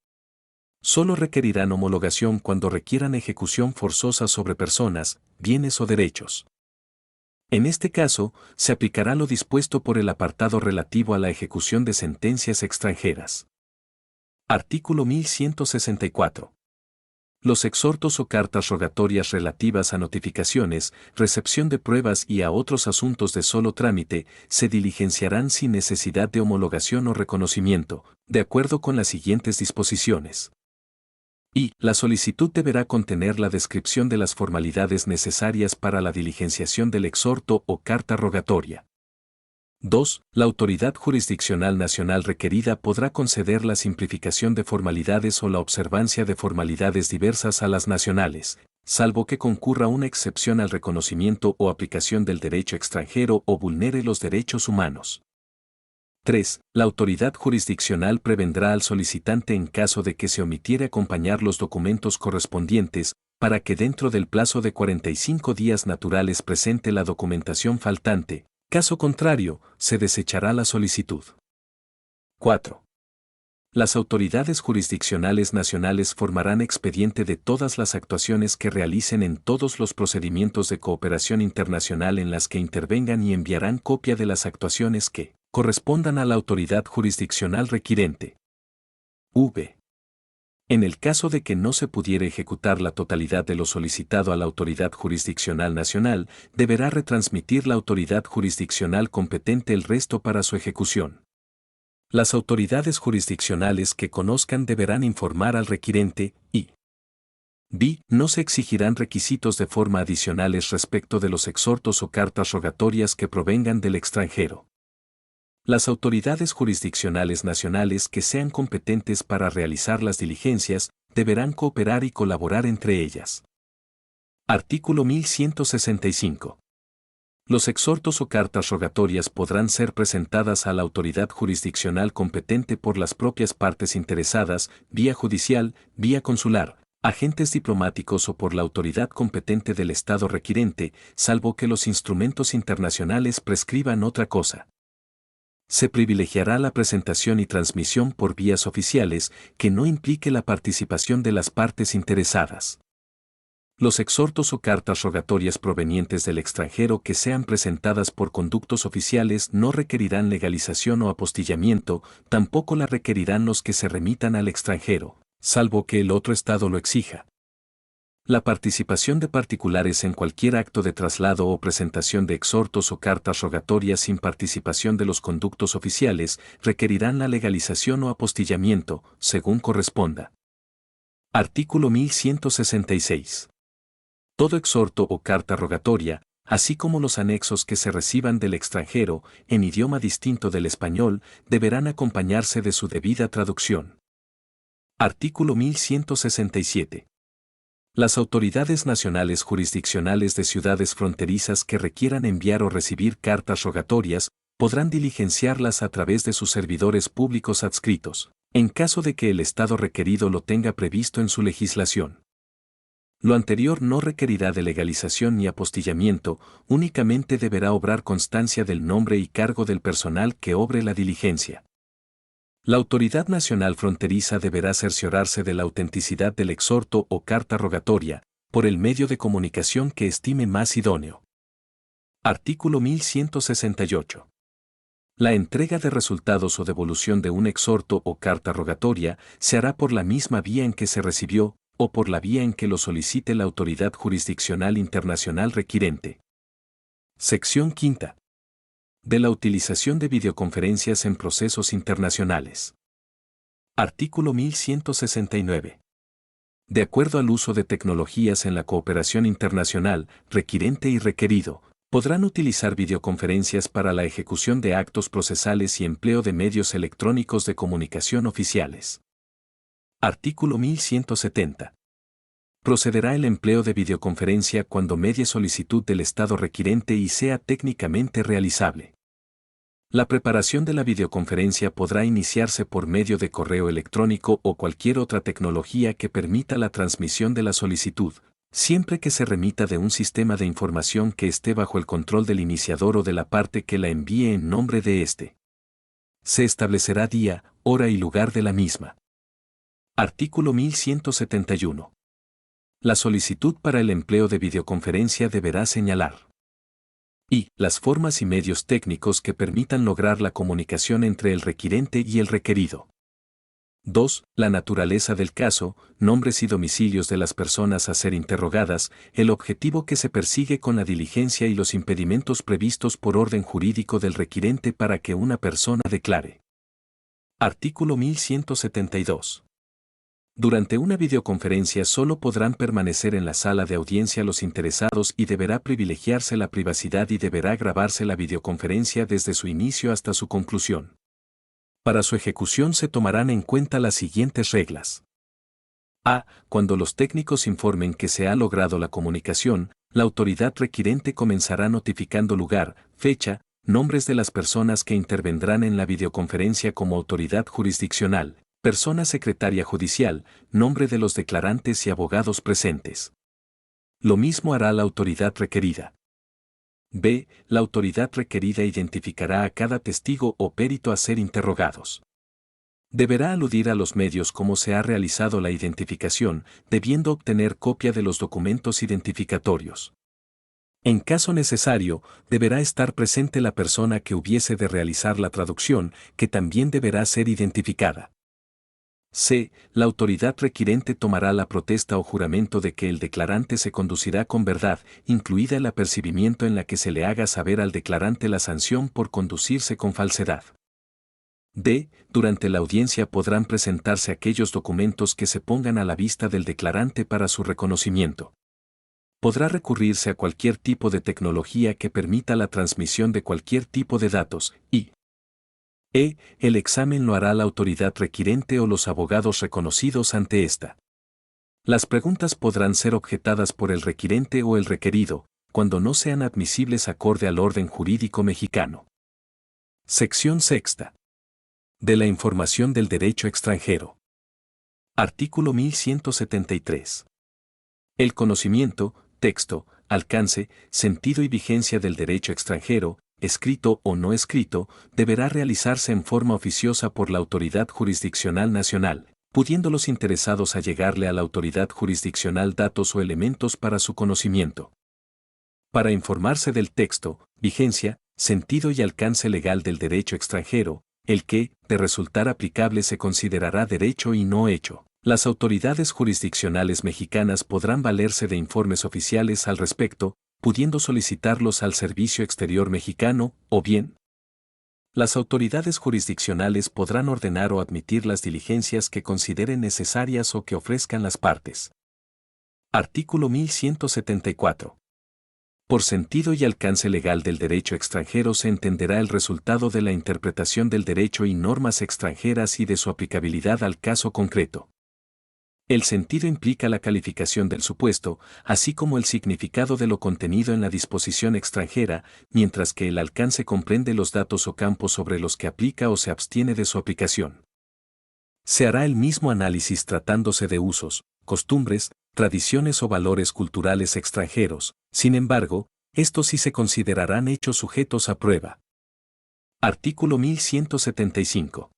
Solo requerirán homologación cuando requieran ejecución forzosa sobre personas, bienes o derechos. En este caso, se aplicará lo dispuesto por el apartado relativo a la ejecución de sentencias extranjeras. Artículo 1164. Los exhortos o cartas rogatorias relativas a notificaciones, recepción de pruebas y a otros asuntos de solo trámite, se diligenciarán sin necesidad de homologación o reconocimiento, de acuerdo con las siguientes disposiciones. Y, la solicitud deberá contener la descripción de las formalidades necesarias para la diligenciación del exhorto o carta rogatoria. 2. La autoridad jurisdiccional nacional requerida podrá conceder la simplificación de formalidades o la observancia de formalidades diversas a las nacionales, salvo que concurra una excepción al reconocimiento o aplicación del derecho extranjero o vulnere los derechos humanos. 3. La autoridad jurisdiccional prevendrá al solicitante en caso de que se omitiere acompañar los documentos correspondientes, para que dentro del plazo de 45 días naturales presente la documentación faltante, caso contrario, se desechará la solicitud. 4. Las autoridades jurisdiccionales nacionales formarán expediente de todas las actuaciones que realicen en todos los procedimientos de cooperación internacional en las que intervengan y enviarán copia de las actuaciones que correspondan a la autoridad jurisdiccional requirente. V. En el caso de que no se pudiera ejecutar la totalidad de lo solicitado a la autoridad jurisdiccional nacional, deberá retransmitir la autoridad jurisdiccional competente el resto para su ejecución. Las autoridades jurisdiccionales que conozcan deberán informar al requirente y b. No se exigirán requisitos de forma adicionales respecto de los exhortos o cartas rogatorias que provengan del extranjero. Las autoridades jurisdiccionales nacionales que sean competentes para realizar las diligencias deberán cooperar y colaborar entre ellas. Artículo 1165. Los exhortos o cartas rogatorias podrán ser presentadas a la autoridad jurisdiccional competente por las propias partes interesadas, vía judicial, vía consular, agentes diplomáticos o por la autoridad competente del Estado requirente, salvo que los instrumentos internacionales prescriban otra cosa. Se privilegiará la presentación y transmisión por vías oficiales que no implique la participación de las partes interesadas. Los exhortos o cartas rogatorias provenientes del extranjero que sean presentadas por conductos oficiales no requerirán legalización o apostillamiento, tampoco la requerirán los que se remitan al extranjero, salvo que el otro Estado lo exija. La participación de particulares en cualquier acto de traslado o presentación de exhortos o cartas rogatorias sin participación de los conductos oficiales requerirán la legalización o apostillamiento, según corresponda. Artículo 1166. Todo exhorto o carta rogatoria, así como los anexos que se reciban del extranjero, en idioma distinto del español, deberán acompañarse de su debida traducción. Artículo 1167. Las autoridades nacionales jurisdiccionales de ciudades fronterizas que requieran enviar o recibir cartas rogatorias, podrán diligenciarlas a través de sus servidores públicos adscritos, en caso de que el Estado requerido lo tenga previsto en su legislación. Lo anterior no requerirá de legalización ni apostillamiento, únicamente deberá obrar constancia del nombre y cargo del personal que obre la diligencia. La autoridad nacional fronteriza deberá cerciorarse de la autenticidad del exhorto o carta rogatoria, por el medio de comunicación que estime más idóneo. Artículo 1168. La entrega de resultados o devolución de un exhorto o carta rogatoria se hará por la misma vía en que se recibió, o por la vía en que lo solicite la autoridad jurisdiccional internacional requirente. Sección quinta. De la utilización de videoconferencias en procesos internacionales. Artículo 1169. De acuerdo al uso de tecnologías en la cooperación internacional, requirente y requerido, podrán utilizar videoconferencias para la ejecución de actos procesales y empleo de medios electrónicos de comunicación oficiales. Artículo 1170. Procederá el empleo de videoconferencia cuando medie solicitud del Estado requirente y sea técnicamente realizable. La preparación de la videoconferencia podrá iniciarse por medio de correo electrónico o cualquier otra tecnología que permita la transmisión de la solicitud, siempre que se remita de un sistema de información que esté bajo el control del iniciador o de la parte que la envíe en nombre de éste. Se establecerá día, hora y lugar de la misma. Artículo 1171. La solicitud para el empleo de videoconferencia deberá señalar y las formas y medios técnicos que permitan lograr la comunicación entre el requirente y el requerido. 2. La naturaleza del caso, nombres y domicilios de las personas a ser interrogadas, el objetivo que se persigue con la diligencia y los impedimentos previstos por orden jurídico del requirente para que una persona declare. Artículo 1172. Durante una videoconferencia solo podrán permanecer en la sala de audiencia los interesados y deberá privilegiarse la privacidad y deberá grabarse la videoconferencia desde su inicio hasta su conclusión. Para su ejecución se tomarán en cuenta las siguientes reglas. A. Cuando los técnicos informen que se ha logrado la comunicación, la autoridad requirente comenzará notificando lugar, fecha, nombres de las personas que intervendrán en la videoconferencia como autoridad jurisdiccional, persona secretaria judicial, nombre de los declarantes y abogados presentes. Lo mismo hará la autoridad requerida. B. La autoridad requerida identificará a cada testigo o perito a ser interrogados. Deberá aludir a los medios cómo se ha realizado la identificación, debiendo obtener copia de los documentos identificatorios. En caso necesario, deberá estar presente la persona que hubiese de realizar la traducción, que también deberá ser identificada. C. La autoridad requirente tomará la protesta o juramento de que el declarante se conducirá con verdad, incluida el apercibimiento en la que se le haga saber al declarante la sanción por conducirse con falsedad. D. Durante la audiencia podrán presentarse aquellos documentos que se pongan a la vista del declarante para su reconocimiento. Podrá recurrirse a cualquier tipo de tecnología que permita la transmisión de cualquier tipo de datos, y el examen lo hará la autoridad requirente o los abogados reconocidos ante esta. Las preguntas podrán ser objetadas por el requirente o el requerido, cuando no sean admisibles acorde al orden jurídico mexicano. Sección sexta. De la información del derecho extranjero. Artículo 1173. El conocimiento, texto, alcance, sentido y vigencia del derecho extranjero, escrito o no escrito, deberá realizarse en forma oficiosa por la autoridad jurisdiccional nacional, pudiendo los interesados allegarle a la autoridad jurisdiccional datos o elementos para su conocimiento. Para informarse del texto, vigencia, sentido y alcance legal del derecho extranjero, el que, de resultar aplicable, se considerará derecho y no hecho. Las autoridades jurisdiccionales mexicanas podrán valerse de informes oficiales al respecto, pudiendo solicitarlos al Servicio Exterior Mexicano, o bien, las autoridades jurisdiccionales podrán ordenar o admitir las diligencias que consideren necesarias o que ofrezcan las partes. Artículo 1174. Por sentido y alcance legal del derecho extranjero se entenderá el resultado de la interpretación del derecho y normas extranjeras y de su aplicabilidad al caso concreto. El sentido implica la calificación del supuesto, así como el significado de lo contenido en la disposición extranjera, mientras que el alcance comprende los datos o campos sobre los que aplica o se abstiene de su aplicación. Se hará el mismo análisis tratándose de usos, costumbres, tradiciones o valores culturales extranjeros, sin embargo, estos sí se considerarán hechos sujetos a prueba. Artículo 1175.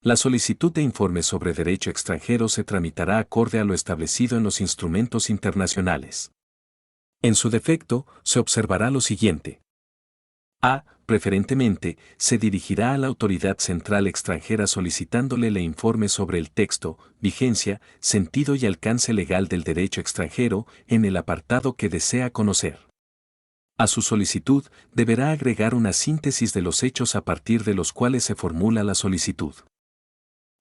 La solicitud de informe sobre derecho extranjero se tramitará acorde a lo establecido en los instrumentos internacionales. En su defecto, se observará lo siguiente. A. Preferentemente, se dirigirá a la autoridad central extranjera solicitándole el informe sobre el texto, vigencia, sentido y alcance legal del derecho extranjero en el apartado que desea conocer. A su solicitud, deberá agregar una síntesis de los hechos a partir de los cuales se formula la solicitud.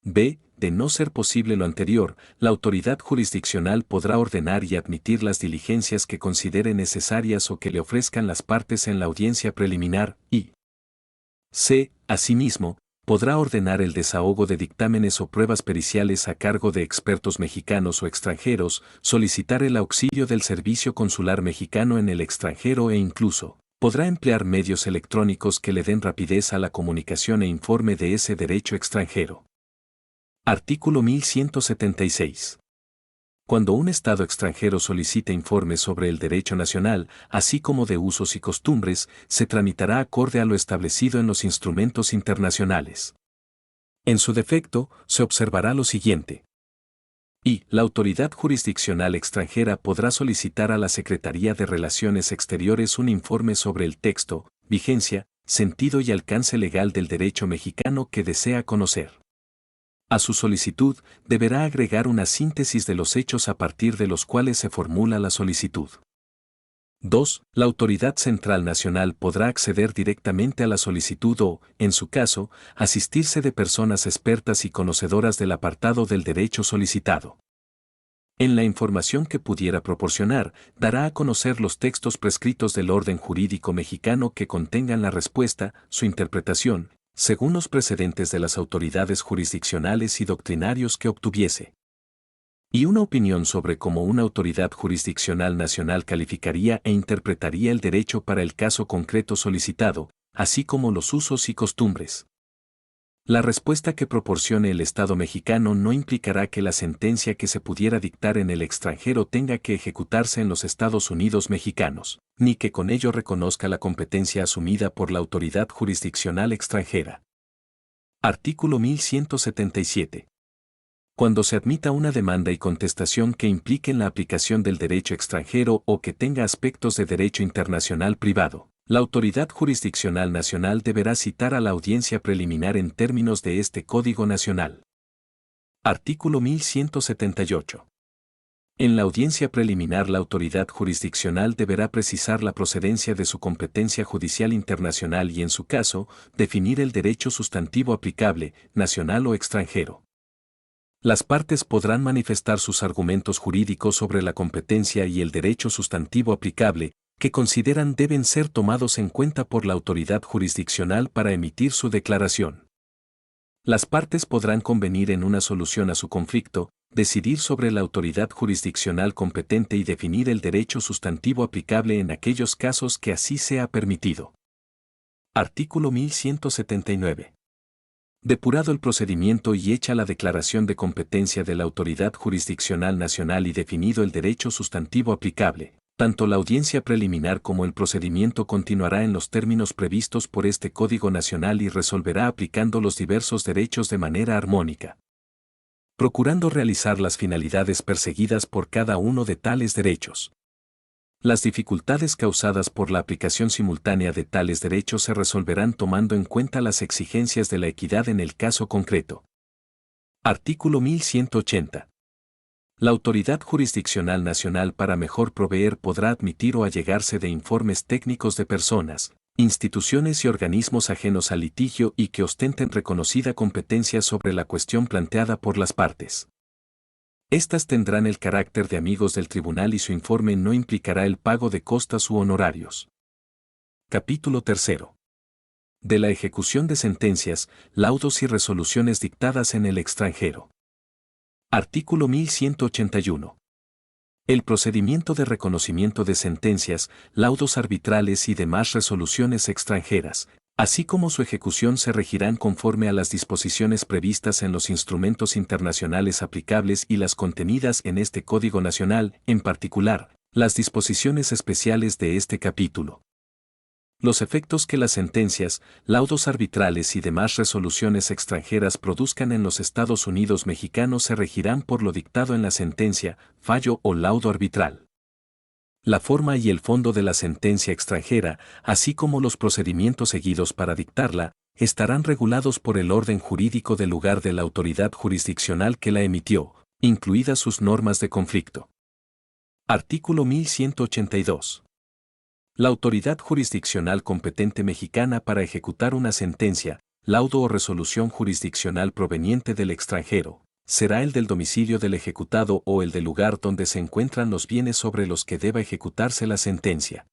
B. De no ser posible lo anterior, la autoridad jurisdiccional podrá ordenar y admitir las diligencias que considere necesarias o que le ofrezcan las partes en la audiencia preliminar, y C. Asimismo, podrá ordenar el desahogo de dictámenes o pruebas periciales a cargo de expertos mexicanos o extranjeros, solicitar el auxilio del Servicio Consular Mexicano en el extranjero e incluso podrá emplear medios electrónicos que le den rapidez a la comunicación e informe de ese derecho extranjero. Artículo 1176. Cuando un Estado extranjero solicite informes sobre el derecho nacional, así como de usos y costumbres, se tramitará acorde a lo establecido en los instrumentos internacionales. En su defecto, se observará lo siguiente. Y la autoridad jurisdiccional extranjera podrá solicitar a la Secretaría de Relaciones Exteriores un informe sobre el texto, vigencia, sentido y alcance legal del derecho mexicano que desea conocer. A su solicitud, deberá agregar una síntesis de los hechos a partir de los cuales se formula la solicitud. 2. La Autoridad Central Nacional podrá acceder directamente a la solicitud o, en su caso, asistirse de personas expertas y conocedoras del apartado del derecho solicitado. En la información que pudiera proporcionar, dará a conocer los textos prescritos del orden jurídico mexicano que contengan la respuesta, su interpretación, según los precedentes de las autoridades jurisdiccionales y doctrinarios que obtuviese. Y una opinión sobre cómo una autoridad jurisdiccional nacional calificaría e interpretaría el derecho para el caso concreto solicitado, así como los usos y costumbres. La respuesta que proporcione el Estado mexicano no implicará que la sentencia que se pudiera dictar en el extranjero tenga que ejecutarse en los Estados Unidos mexicanos, ni que con ello reconozca la competencia asumida por la autoridad jurisdiccional extranjera. Artículo 1177. Cuando se admita una demanda y contestación que impliquen la aplicación del derecho extranjero o que tenga aspectos de derecho internacional privado, la autoridad jurisdiccional nacional deberá citar a la audiencia preliminar en términos de este Código Nacional. Artículo 1178. En la audiencia preliminar la autoridad jurisdiccional deberá precisar la procedencia de su competencia judicial internacional y en su caso, definir el derecho sustantivo aplicable, nacional o extranjero. Las partes podrán manifestar sus argumentos jurídicos sobre la competencia y el derecho sustantivo aplicable, que consideran deben ser tomados en cuenta por la autoridad jurisdiccional para emitir su declaración. Las partes podrán convenir en una solución a su conflicto, decidir sobre la autoridad jurisdiccional competente y definir el derecho sustantivo aplicable en aquellos casos que así sea permitido. Artículo 1179. Depurado el procedimiento y hecha la declaración de competencia de la autoridad jurisdiccional nacional y definido el derecho sustantivo aplicable, tanto la audiencia preliminar como el procedimiento continuará en los términos previstos por este Código Nacional y resolverá aplicando los diversos derechos de manera armónica, procurando realizar las finalidades perseguidas por cada uno de tales derechos. Las dificultades causadas por la aplicación simultánea de tales derechos se resolverán tomando en cuenta las exigencias de la equidad en el caso concreto. Artículo 1180. La Autoridad Jurisdiccional Nacional para mejor proveer podrá admitir o allegarse de informes técnicos de personas, instituciones y organismos ajenos al litigio y que ostenten reconocida competencia sobre la cuestión planteada por las partes. Estas tendrán el carácter de amigos del tribunal y su informe no implicará el pago de costas u honorarios. Capítulo 3. De la ejecución de sentencias, laudos y resoluciones dictadas en el extranjero. Artículo 1181. El procedimiento de reconocimiento de sentencias, laudos arbitrales y demás resoluciones extranjeras, así como su ejecución se regirán conforme a las disposiciones previstas en los instrumentos internacionales aplicables y las contenidas en este Código Nacional, en particular, las disposiciones especiales de este capítulo. Los efectos que las sentencias, laudos arbitrales y demás resoluciones extranjeras produzcan en los Estados Unidos mexicanos se regirán por lo dictado en la sentencia, fallo o laudo arbitral. La forma y el fondo de la sentencia extranjera, así como los procedimientos seguidos para dictarla, estarán regulados por el orden jurídico del lugar de la autoridad jurisdiccional que la emitió, incluidas sus normas de conflicto. Artículo 1182. La autoridad jurisdiccional competente mexicana para ejecutar una sentencia, laudo o resolución jurisdiccional proveniente del extranjero, será el del domicilio del ejecutado o el del lugar donde se encuentran los bienes sobre los que deba ejecutarse la sentencia.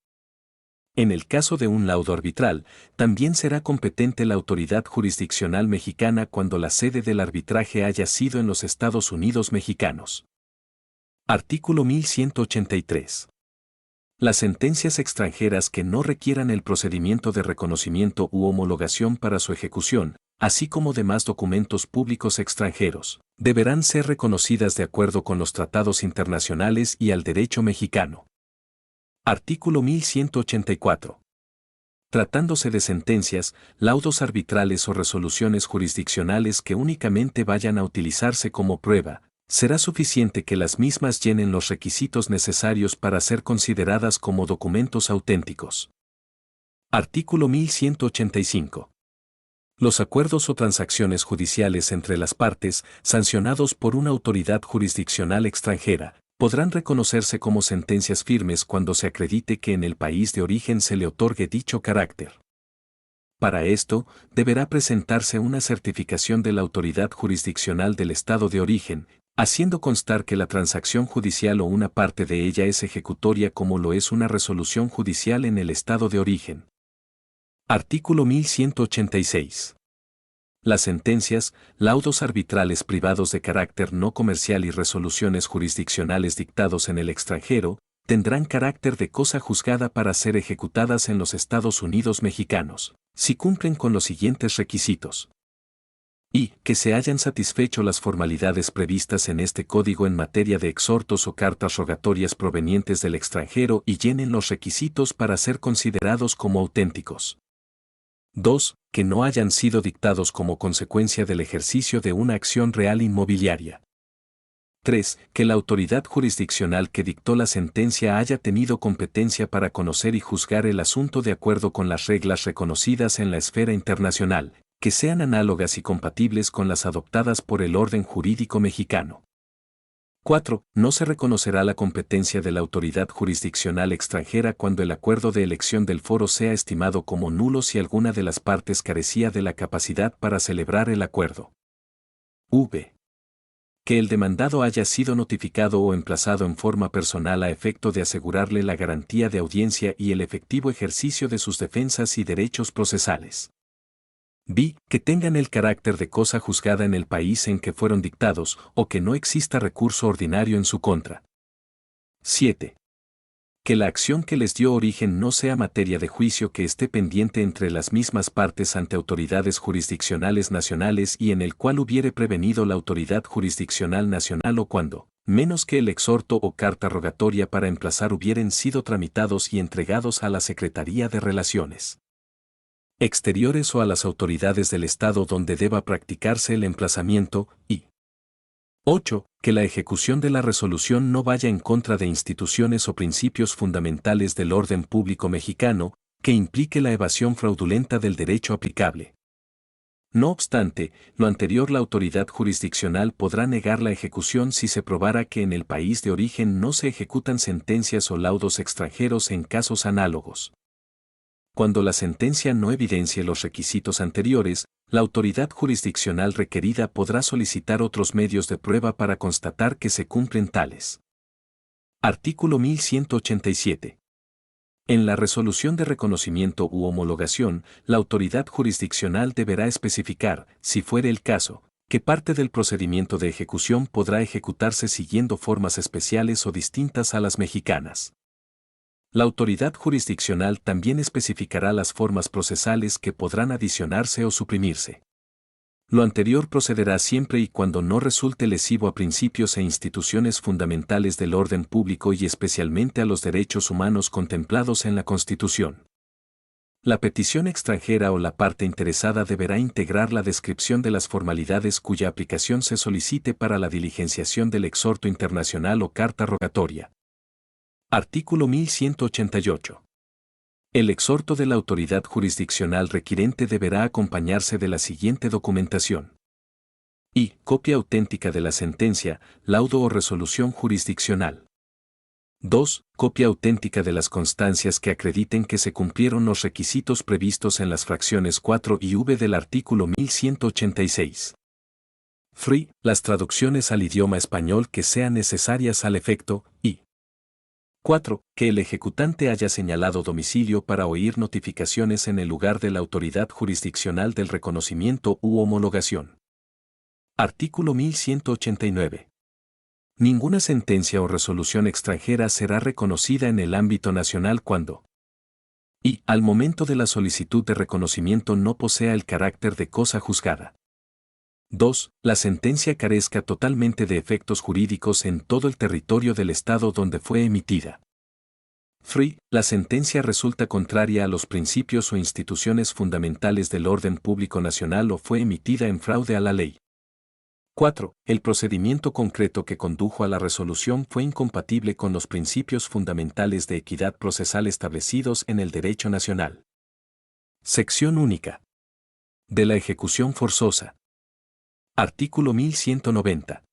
En el caso de un laudo arbitral, también será competente la autoridad jurisdiccional mexicana cuando la sede del arbitraje haya sido en los Estados Unidos mexicanos. Artículo 1183. Las sentencias extranjeras que no requieran el procedimiento de reconocimiento u homologación para su ejecución, así como demás documentos públicos extranjeros, deberán ser reconocidas de acuerdo con los tratados internacionales y al derecho mexicano. Artículo 1184. Tratándose de sentencias, laudos arbitrales o resoluciones jurisdiccionales que únicamente vayan a utilizarse como prueba, será suficiente que las mismas llenen los requisitos necesarios para ser consideradas como documentos auténticos. Artículo 1185. Los acuerdos o transacciones judiciales entre las partes, sancionados por una autoridad jurisdiccional extranjera, podrán reconocerse como sentencias firmes cuando se acredite que en el país de origen se le otorgue dicho carácter. Para esto, deberá presentarse una certificación de la autoridad jurisdiccional del estado de origen, haciendo constar que la transacción judicial o una parte de ella es ejecutoria como lo es una resolución judicial en el estado de origen. Artículo 1186. Las sentencias, laudos arbitrales privados de carácter no comercial y resoluciones jurisdiccionales dictados en el extranjero, tendrán carácter de cosa juzgada para ser ejecutadas en los Estados Unidos mexicanos, si cumplen con los siguientes requisitos. Y que se hayan satisfecho las formalidades previstas en este código en materia de exhortos o cartas rogatorias provenientes del extranjero y llenen los requisitos para ser considerados como auténticos. 2. Que no hayan sido dictados como consecuencia del ejercicio de una acción real inmobiliaria. 3. Que la autoridad jurisdiccional que dictó la sentencia haya tenido competencia para conocer y juzgar el asunto de acuerdo con las reglas reconocidas en la esfera internacional, que sean análogas y compatibles con las adoptadas por el orden jurídico mexicano. 4. No se reconocerá la competencia de la autoridad jurisdiccional extranjera cuando el acuerdo de elección del foro sea estimado como nulo si alguna de las partes carecía de la capacidad para celebrar el acuerdo. V. Que el demandado haya sido notificado o emplazado en forma personal a efecto de asegurarle la garantía de audiencia y el efectivo ejercicio de sus defensas y derechos procesales. B. Que tengan el carácter de cosa juzgada en el país en que fueron dictados o que no exista recurso ordinario en su contra. 7. Que la acción que les dio origen no sea materia de juicio que esté pendiente entre las mismas partes ante autoridades jurisdiccionales nacionales y en el cual hubiere prevenido la autoridad jurisdiccional nacional o cuando, menos que el exhorto o carta rogatoria para emplazar hubieren sido tramitados y entregados a la Secretaría de Relaciones Exteriores o a las autoridades del Estado donde deba practicarse el emplazamiento, y 8. Que la ejecución de la resolución no vaya en contra de instituciones o principios fundamentales del orden público mexicano, que implique la evasión fraudulenta del derecho aplicable. No obstante, lo anterior, la autoridad jurisdiccional podrá negar la ejecución si se probara que en el país de origen no se ejecutan sentencias o laudos extranjeros en casos análogos. Cuando la sentencia no evidencie los requisitos anteriores, la autoridad jurisdiccional requerida podrá solicitar otros medios de prueba para constatar que se cumplen tales. Artículo 1187. En la resolución de reconocimiento u homologación, la autoridad jurisdiccional deberá especificar, si fuere el caso, que parte del procedimiento de ejecución podrá ejecutarse siguiendo formas especiales o distintas a las mexicanas. La autoridad jurisdiccional también especificará las formas procesales que podrán adicionarse o suprimirse. Lo anterior procederá siempre y cuando no resulte lesivo a principios e instituciones fundamentales del orden público y especialmente a los derechos humanos contemplados en la Constitución. La petición extranjera o la parte interesada deberá integrar la descripción de las formalidades cuya aplicación se solicite para la diligenciación del exhorto internacional o carta rogatoria. Artículo 1188. El exhorto de la autoridad jurisdiccional requirente deberá acompañarse de la siguiente documentación. Y. Copia auténtica de la sentencia, laudo o resolución jurisdiccional. 2. Copia auténtica de las constancias que acrediten que se cumplieron los requisitos previstos en las fracciones 4 y v del artículo 1186. 3. Las traducciones al idioma español que sean necesarias al efecto, y 4. Que el ejecutante haya señalado domicilio para oír notificaciones en el lugar de la autoridad jurisdiccional del reconocimiento u homologación. Artículo 1189. Ninguna sentencia o resolución extranjera será reconocida en el ámbito nacional cuando y, al momento de la solicitud de reconocimiento, no posea el carácter de cosa juzgada. 2. La sentencia carezca totalmente de efectos jurídicos en todo el territorio del Estado donde fue emitida. 3. La sentencia resulta contraria a los principios o instituciones fundamentales del orden público nacional o fue emitida en fraude a la ley. 4. El procedimiento concreto que condujo a la resolución fue incompatible con los principios fundamentales de equidad procesal establecidos en el derecho nacional. Sección única. De la ejecución forzosa. Artículo 1190.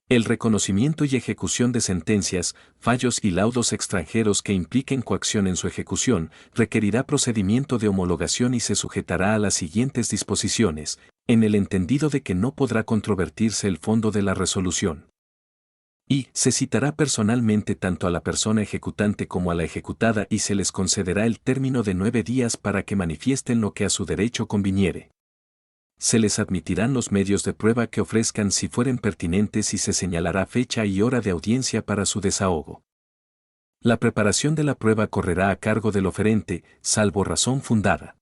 El reconocimiento y ejecución de sentencias, fallos y laudos extranjeros que impliquen coacción en su ejecución requerirá procedimiento de homologación y se sujetará a las siguientes disposiciones, en el entendido de que no podrá controvertirse el fondo de la resolución. Y se citará personalmente tanto a la persona ejecutante como a la ejecutada y se les concederá el término de 9 días para que manifiesten lo que a su derecho conviniere. Se les admitirán los medios de prueba que ofrezcan si fueren pertinentes y se señalará fecha y hora de audiencia para su desahogo. La preparación de la prueba correrá a cargo del oferente, salvo razón fundada.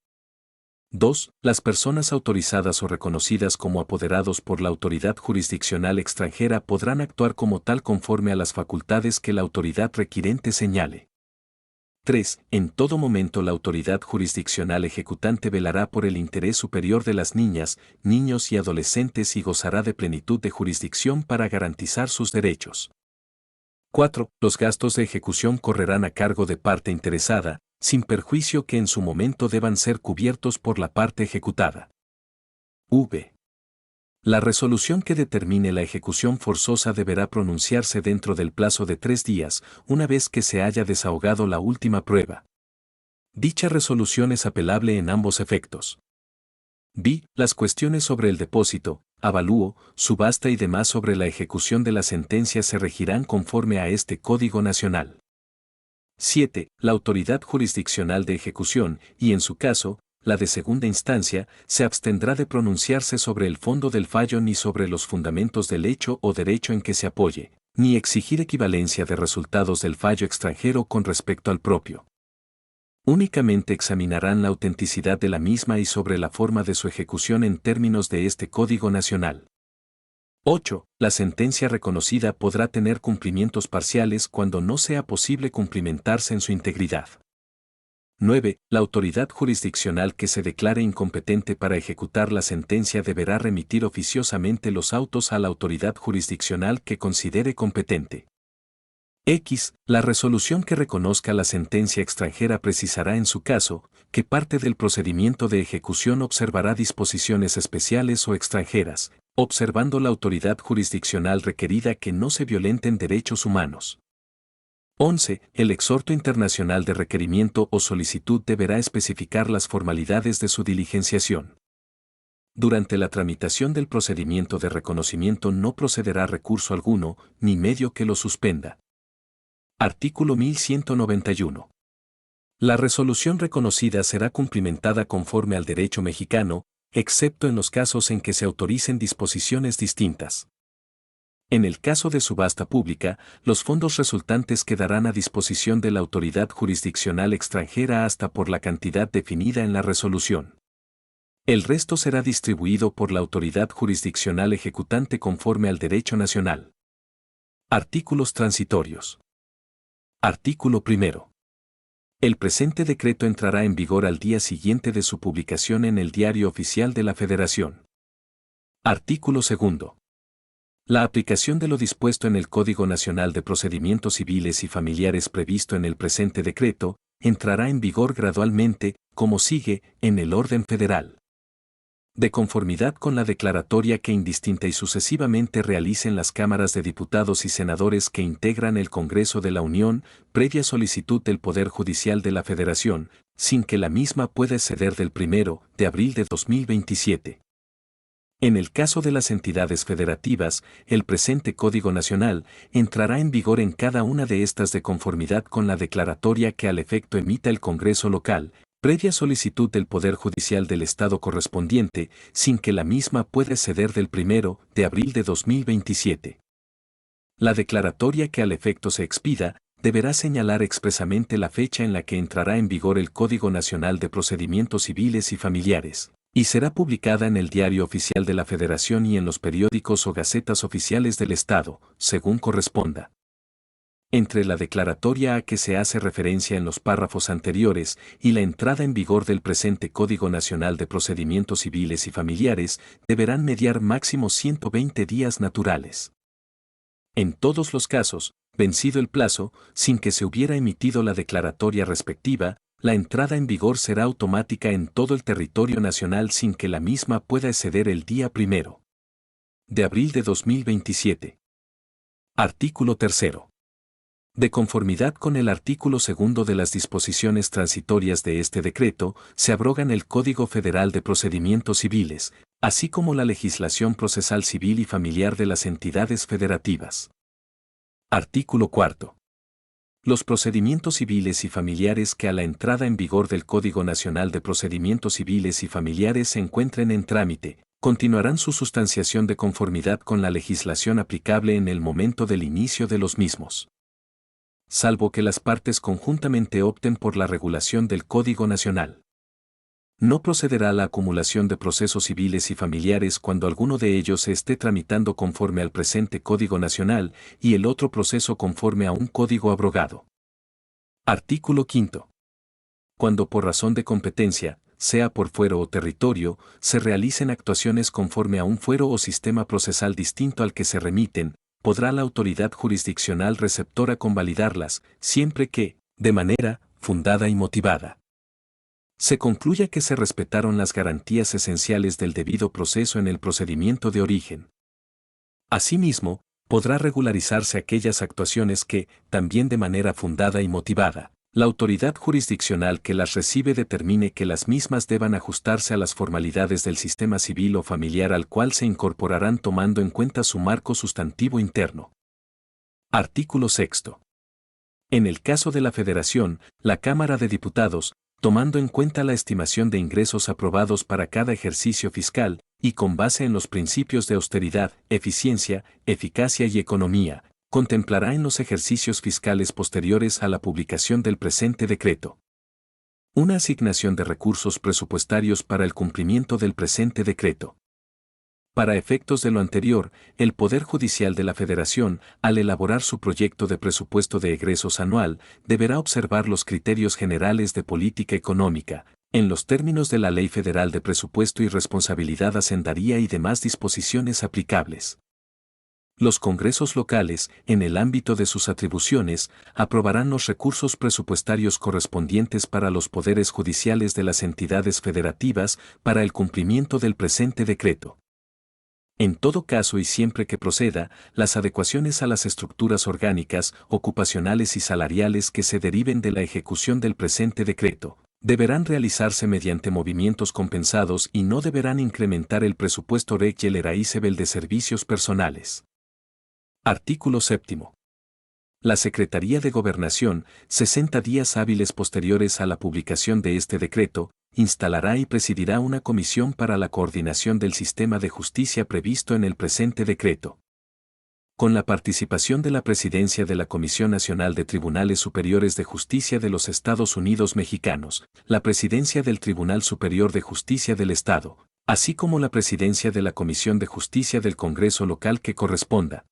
2. Las personas autorizadas o reconocidas como apoderados por la autoridad jurisdiccional extranjera podrán actuar como tal conforme a las facultades que la autoridad requirente señale. 3. En todo momento la autoridad jurisdiccional ejecutante velará por el interés superior de las niñas, niños y adolescentes y gozará de plenitud de jurisdicción para garantizar sus derechos. 4. Los gastos de ejecución correrán a cargo de parte interesada, sin perjuicio que en su momento deban ser cubiertos por la parte ejecutada. V. La resolución que determine la ejecución forzosa deberá pronunciarse dentro del plazo de 3 días, una vez que se haya desahogado la última prueba. Dicha resolución es apelable en ambos efectos. B. Las cuestiones sobre el depósito, avalúo, subasta y demás sobre la ejecución de la sentencia se regirán conforme a este Código Nacional. 7. La autoridad jurisdiccional de ejecución, y en su caso, la de segunda instancia, se abstendrá de pronunciarse sobre el fondo del fallo ni sobre los fundamentos del hecho o derecho en que se apoye, ni exigir equivalencia de resultados del fallo extranjero con respecto al propio. Únicamente examinarán la autenticidad de la misma y sobre la forma de su ejecución en términos de este Código Nacional. 8. La sentencia reconocida podrá tener cumplimientos parciales cuando no sea posible cumplimentarse en su integridad. 9. La autoridad jurisdiccional que se declare incompetente para ejecutar la sentencia deberá remitir oficiosamente los autos a la autoridad jurisdiccional que considere competente. X. La resolución que reconozca la sentencia extranjera precisará en su caso, que parte del procedimiento de ejecución observará disposiciones especiales o extranjeras, observando la autoridad jurisdiccional requerida que no se violenten derechos humanos. 11. El exhorto internacional de requerimiento o solicitud deberá especificar las formalidades de su diligenciación. Durante la tramitación del procedimiento de reconocimiento no procederá recurso alguno, ni medio que lo suspenda. Artículo 1191. La resolución reconocida será cumplimentada conforme al derecho mexicano, excepto en los casos en que se autoricen disposiciones distintas. En el caso de subasta pública, los fondos resultantes quedarán a disposición de la autoridad jurisdiccional extranjera hasta por la cantidad definida en la resolución. El resto será distribuido por la autoridad jurisdiccional ejecutante conforme al derecho nacional. Artículos transitorios. Artículo 1. El presente decreto entrará en vigor al día siguiente de su publicación en el Diario Oficial de la Federación. Artículo 2. La aplicación de lo dispuesto en el Código Nacional de Procedimientos Civiles y Familiares previsto en el presente decreto, entrará en vigor gradualmente, como sigue, en el orden federal. De conformidad con la declaratoria que indistinta y sucesivamente realicen las cámaras de diputados y senadores que integran el Congreso de la Unión, previa solicitud del Poder Judicial de la Federación, sin que la misma pueda exceder del 1 de abril de 2027. En el caso de las entidades federativas, el presente Código Nacional entrará en vigor en cada una de estas de conformidad con la declaratoria que al efecto emita el Congreso local, previa solicitud del Poder Judicial del Estado correspondiente, sin que la misma pueda exceder del 1 de abril de 2027. La declaratoria que al efecto se expida, deberá señalar expresamente la fecha en la que entrará en vigor el Código Nacional de Procedimientos Civiles y Familiares, y será publicada en el Diario Oficial de la Federación y en los periódicos o gacetas oficiales del Estado, según corresponda. Entre la declaratoria a que se hace referencia en los párrafos anteriores y la entrada en vigor del presente Código Nacional de Procedimientos Civiles y Familiares, deberán mediar máximo 120 días naturales. En todos los casos, vencido el plazo, sin que se hubiera emitido la declaratoria respectiva, la entrada en vigor será automática en todo el territorio nacional sin que la misma pueda exceder el día 1 de abril de 2027. Artículo 3. De conformidad con el artículo 2 de las disposiciones transitorias de este decreto, se abrogan el Código Federal de Procedimientos Civiles, así como la legislación procesal civil y familiar de las entidades federativas. Artículo 4. Los procedimientos civiles y familiares que a la entrada en vigor del Código Nacional de Procedimientos Civiles y Familiares se encuentren en trámite, continuarán su sustanciación de conformidad con la legislación aplicable en el momento del inicio de los mismos, salvo que las partes conjuntamente opten por la regulación del Código Nacional. No procederá la acumulación de procesos civiles y familiares cuando alguno de ellos se esté tramitando conforme al presente Código Nacional y el otro proceso conforme a un código abrogado. Artículo 5. Cuando por razón de competencia, sea por fuero o territorio, se realicen actuaciones conforme a un fuero o sistema procesal distinto al que se remiten, podrá la autoridad jurisdiccional receptora convalidarlas, siempre que, de manera fundada y motivada, se concluya que se respetaron las garantías esenciales del debido proceso en el procedimiento de origen. Asimismo, podrá regularizarse aquellas actuaciones que, también de manera fundada y motivada, la autoridad jurisdiccional que las recibe determine que las mismas deban ajustarse a las formalidades del sistema civil o familiar al cual se incorporarán tomando en cuenta su marco sustantivo interno. Artículo 6. En el caso de la Federación, la Cámara de Diputados, tomando en cuenta la estimación de ingresos aprobados para cada ejercicio fiscal, y con base en los principios de austeridad, eficiencia, eficacia y economía, contemplará en los ejercicios fiscales posteriores a la publicación del presente decreto una asignación de recursos presupuestarios para el cumplimiento del presente decreto. Para efectos de lo anterior, el Poder Judicial de la Federación, al elaborar su proyecto de presupuesto de egresos anual, deberá observar los criterios generales de política económica, en los términos de la Ley Federal de Presupuesto y Responsabilidad Hacendaria y demás disposiciones aplicables. Los congresos locales, en el ámbito de sus atribuciones, aprobarán los recursos presupuestarios correspondientes para los poderes judiciales de las entidades federativas para el cumplimiento del presente decreto. En todo caso y siempre que proceda, las adecuaciones a las estructuras orgánicas, ocupacionales y salariales que se deriven de la ejecución del presente decreto, deberán realizarse mediante movimientos compensados y no deberán incrementar el presupuesto regularizable de servicios personales. Artículo 7. La Secretaría de Gobernación, 60 días hábiles posteriores a la publicación de este decreto, instalará y presidirá una comisión para la coordinación del sistema de justicia previsto en el presente decreto. Con la participación de la Presidencia de la Comisión Nacional de Tribunales Superiores de Justicia de los Estados Unidos Mexicanos, la Presidencia del Tribunal Superior de Justicia del Estado, así como la Presidencia de la Comisión de Justicia del Congreso local que corresponda,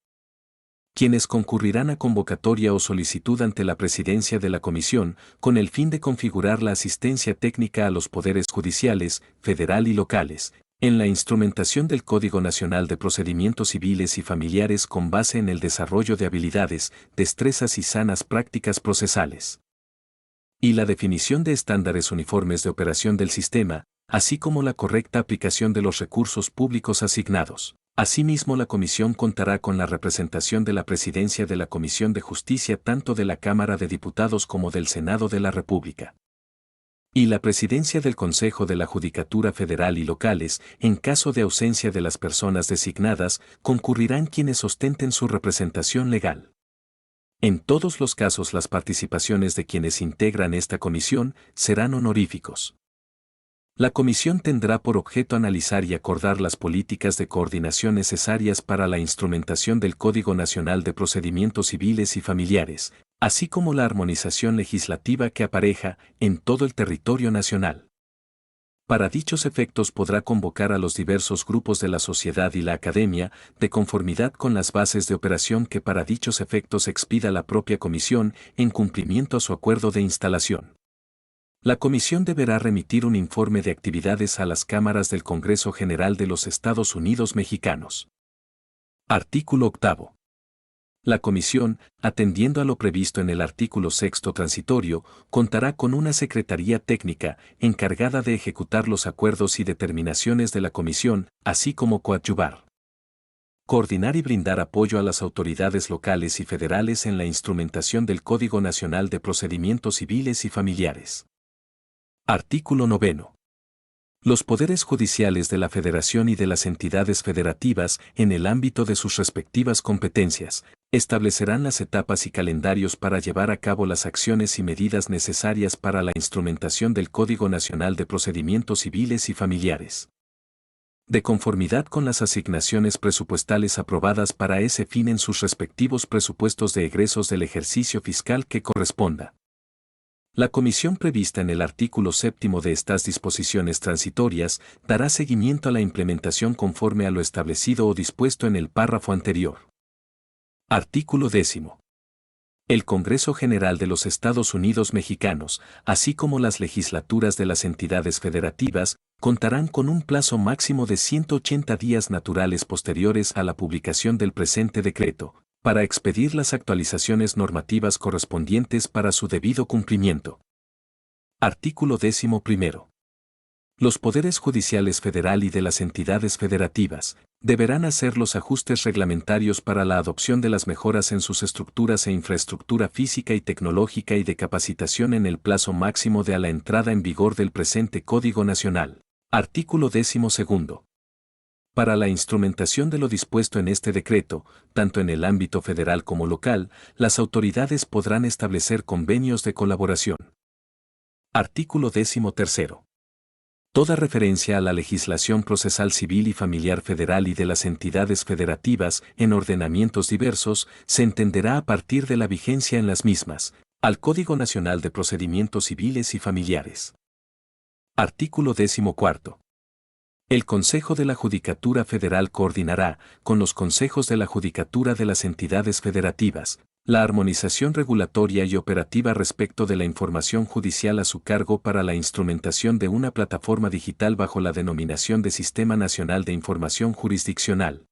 quienes concurrirán a convocatoria o solicitud ante la presidencia de la comisión, con el fin de configurar la asistencia técnica a los poderes judiciales, federal y locales, en la instrumentación del Código Nacional de Procedimientos Civiles y Familiares con base en el desarrollo de habilidades, destrezas y sanas prácticas procesales, y la definición de estándares uniformes de operación del sistema, así como la correcta aplicación de los recursos públicos asignados. Asimismo, la comisión contará con la representación de la Presidencia de la Comisión de Justicia tanto de la Cámara de Diputados como del Senado de la República, y la Presidencia del Consejo de la Judicatura Federal y locales. En caso de ausencia de las personas designadas, concurrirán quienes ostenten su representación legal. En todos los casos, las participaciones de quienes integran esta comisión serán honoríficos. La comisión tendrá por objeto analizar y acordar las políticas de coordinación necesarias para la instrumentación del Código Nacional de Procedimientos Civiles y Familiares, así como la armonización legislativa que apareja en todo el territorio nacional. Para dichos efectos podrá convocar a los diversos grupos de la sociedad y la academia, de conformidad con las bases de operación que para dichos efectos expida la propia comisión en cumplimiento a su acuerdo de instalación. La comisión deberá remitir un informe de actividades a las cámaras del Congreso General de los Estados Unidos Mexicanos. Artículo 8. La comisión, atendiendo a lo previsto en el artículo 6 transitorio, contará con una secretaría técnica encargada de ejecutar los acuerdos y determinaciones de la comisión, así como coadyuvar, coordinar y brindar apoyo a las autoridades locales y federales en la instrumentación del Código Nacional de Procedimientos Civiles y Familiares. Artículo 9. Los poderes judiciales de la Federación y de las entidades federativas, en el ámbito de sus respectivas competencias, establecerán las etapas y calendarios para llevar a cabo las acciones y medidas necesarias para la instrumentación del Código Nacional de Procedimientos Civiles y Familiares, de conformidad con las asignaciones presupuestales aprobadas para ese fin en sus respectivos presupuestos de egresos del ejercicio fiscal que corresponda. La comisión prevista en el artículo 7 de estas disposiciones transitorias dará seguimiento a la implementación conforme a lo establecido o dispuesto en el párrafo anterior. Artículo 10. El Congreso General de los Estados Unidos Mexicanos, así como las legislaturas de las entidades federativas, contarán con un plazo máximo de 180 días naturales posteriores a la publicación del presente decreto, para expedir las actualizaciones normativas correspondientes para su debido cumplimiento. Artículo 11. Los poderes judiciales federal y de las entidades federativas deberán hacer los ajustes reglamentarios para la adopción de las mejoras en sus estructuras e infraestructura física y tecnológica y de capacitación en el plazo máximo de a la entrada en vigor del presente Código Nacional. Artículo 12. Para la instrumentación de lo dispuesto en este decreto, tanto en el ámbito federal como local, las autoridades podrán establecer convenios de colaboración. Artículo 13. Toda referencia a la legislación procesal civil y familiar federal y de las entidades federativas en ordenamientos diversos se entenderá a partir de la vigencia en las mismas, al Código Nacional de Procedimientos Civiles y Familiares. Artículo 14. El Consejo de la Judicatura Federal coordinará, con los consejos de la Judicatura de las entidades federativas, la armonización regulatoria y operativa respecto de la información judicial a su cargo para la instrumentación de una plataforma digital bajo la denominación de Sistema Nacional de Información Jurisdiccional,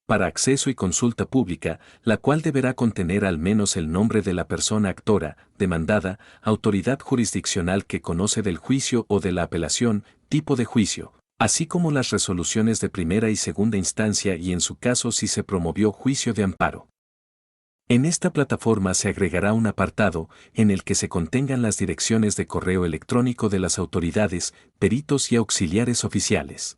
para acceso y consulta pública, la cual deberá contener al menos el nombre de la persona actora, demandada, autoridad jurisdiccional que conoce del juicio o de la apelación, tipo de juicio, así como las resoluciones de primera y segunda instancia y en su caso si se promovió juicio de amparo. En esta plataforma se agregará un apartado en el que se contengan las direcciones de correo electrónico de las autoridades, peritos y auxiliares oficiales.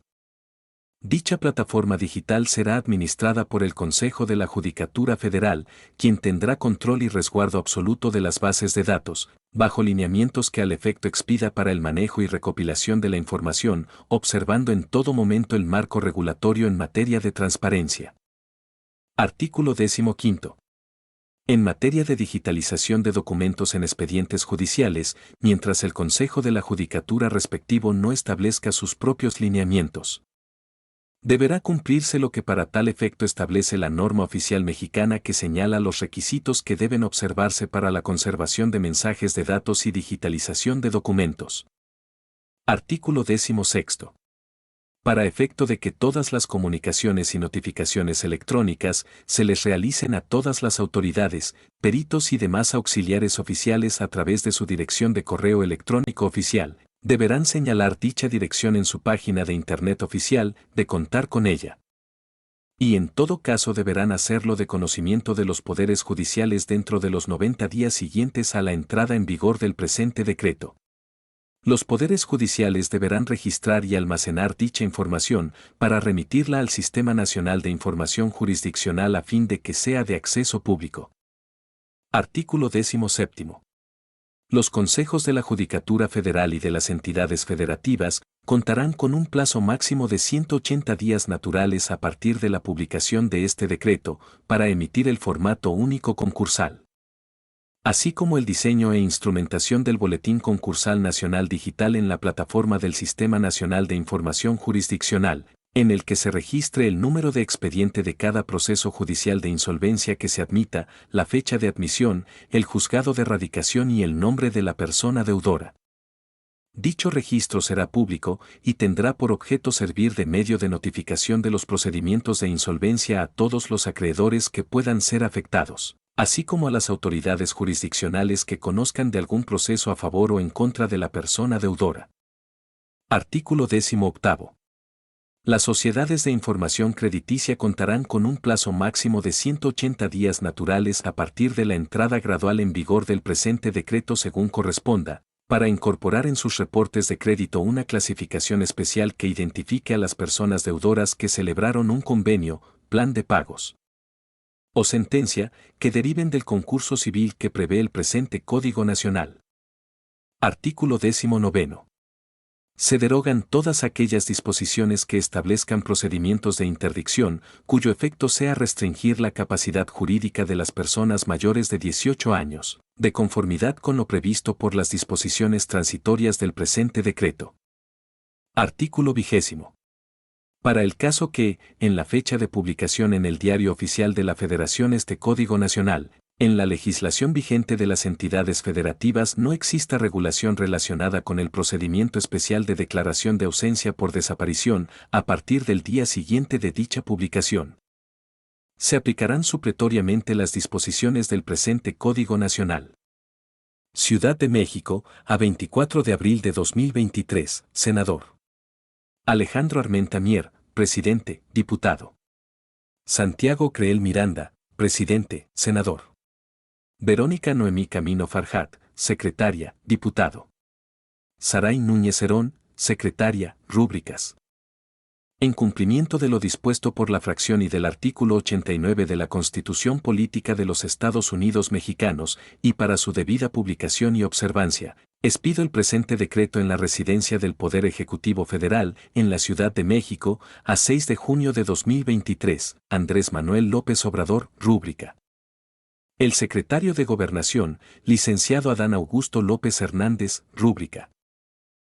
Dicha plataforma digital será administrada por el Consejo de la Judicatura Federal, quien tendrá control y resguardo absoluto de las bases de datos, bajo lineamientos que al efecto expida para el manejo y recopilación de la información, observando en todo momento el marco regulatorio en materia de transparencia. Artículo 15. En materia de digitalización de documentos en expedientes judiciales, mientras el Consejo de la Judicatura respectivo no establezca sus propios lineamientos, deberá cumplirse lo que para tal efecto establece la norma oficial mexicana que señala los requisitos que deben observarse para la conservación de mensajes de datos y digitalización de documentos. Artículo 16. Para efecto de que todas las comunicaciones y notificaciones electrónicas se les realicen a todas las autoridades, peritos y demás auxiliares oficiales a través de su dirección de correo electrónico oficial, Deberán señalar dicha dirección en su página de Internet oficial, de contar con ella. Y en todo caso deberán hacerlo de conocimiento de los poderes judiciales dentro de los 90 días siguientes a la entrada en vigor del presente decreto. Los poderes judiciales deberán registrar y almacenar dicha información para remitirla al Sistema Nacional de Información Jurisdiccional a fin de que sea de acceso público. Artículo 17. Los consejos de la Judicatura Federal y de las entidades federativas contarán con un plazo máximo de 180 días naturales a partir de la publicación de este decreto para emitir el formato único concursal, así como el diseño e instrumentación del Boletín Concursal Nacional Digital en la plataforma del Sistema Nacional de Información Jurisdiccional, en el que se registre el número de expediente de cada proceso judicial de insolvencia que se admita, la fecha de admisión, el juzgado de radicación y el nombre de la persona deudora. Dicho registro será público y tendrá por objeto servir de medio de notificación de los procedimientos de insolvencia a todos los acreedores que puedan ser afectados, así como a las autoridades jurisdiccionales que conozcan de algún proceso a favor o en contra de la persona deudora. Artículo 18. Las sociedades de información crediticia contarán con un plazo máximo de 180 días naturales a partir de la entrada gradual en vigor del presente decreto según corresponda, para incorporar en sus reportes de crédito una clasificación especial que identifique a las personas deudoras que celebraron un convenio, plan de pagos o sentencia que deriven del concurso civil que prevé el presente Código Nacional. Artículo 19. Se derogan todas aquellas disposiciones que establezcan procedimientos de interdicción, cuyo efecto sea restringir la capacidad jurídica de las personas mayores de 18 años, de conformidad con lo previsto por las disposiciones transitorias del presente decreto. Artículo 20. Para el caso que, en la fecha de publicación en el Diario Oficial de la Federación este Código Nacional, en la legislación vigente de las entidades federativas no exista regulación relacionada con el procedimiento especial de declaración de ausencia por desaparición a partir del día siguiente de dicha publicación, se aplicarán supletoriamente las disposiciones del presente Código Nacional. Ciudad de México, a 24 de abril de 2023, Senador Alejandro Armenta Mier, Presidente, Diputado. Santiago Creel Miranda, Presidente, Senador. Verónica Noemí Camino Farjat, Secretaria, Diputado. Saray Núñez Herón, Secretaria, Rúbricas. En cumplimiento de lo dispuesto por la fracción y del artículo 89 de la Constitución Política de los Estados Unidos Mexicanos, y para su debida publicación y observancia, expido el presente decreto en la residencia del Poder Ejecutivo Federal, en la Ciudad de México, a 6 de junio de 2023, Andrés Manuel López Obrador, Rúbrica. El secretario de Gobernación, licenciado Adán Augusto López Hernández, Rúbrica.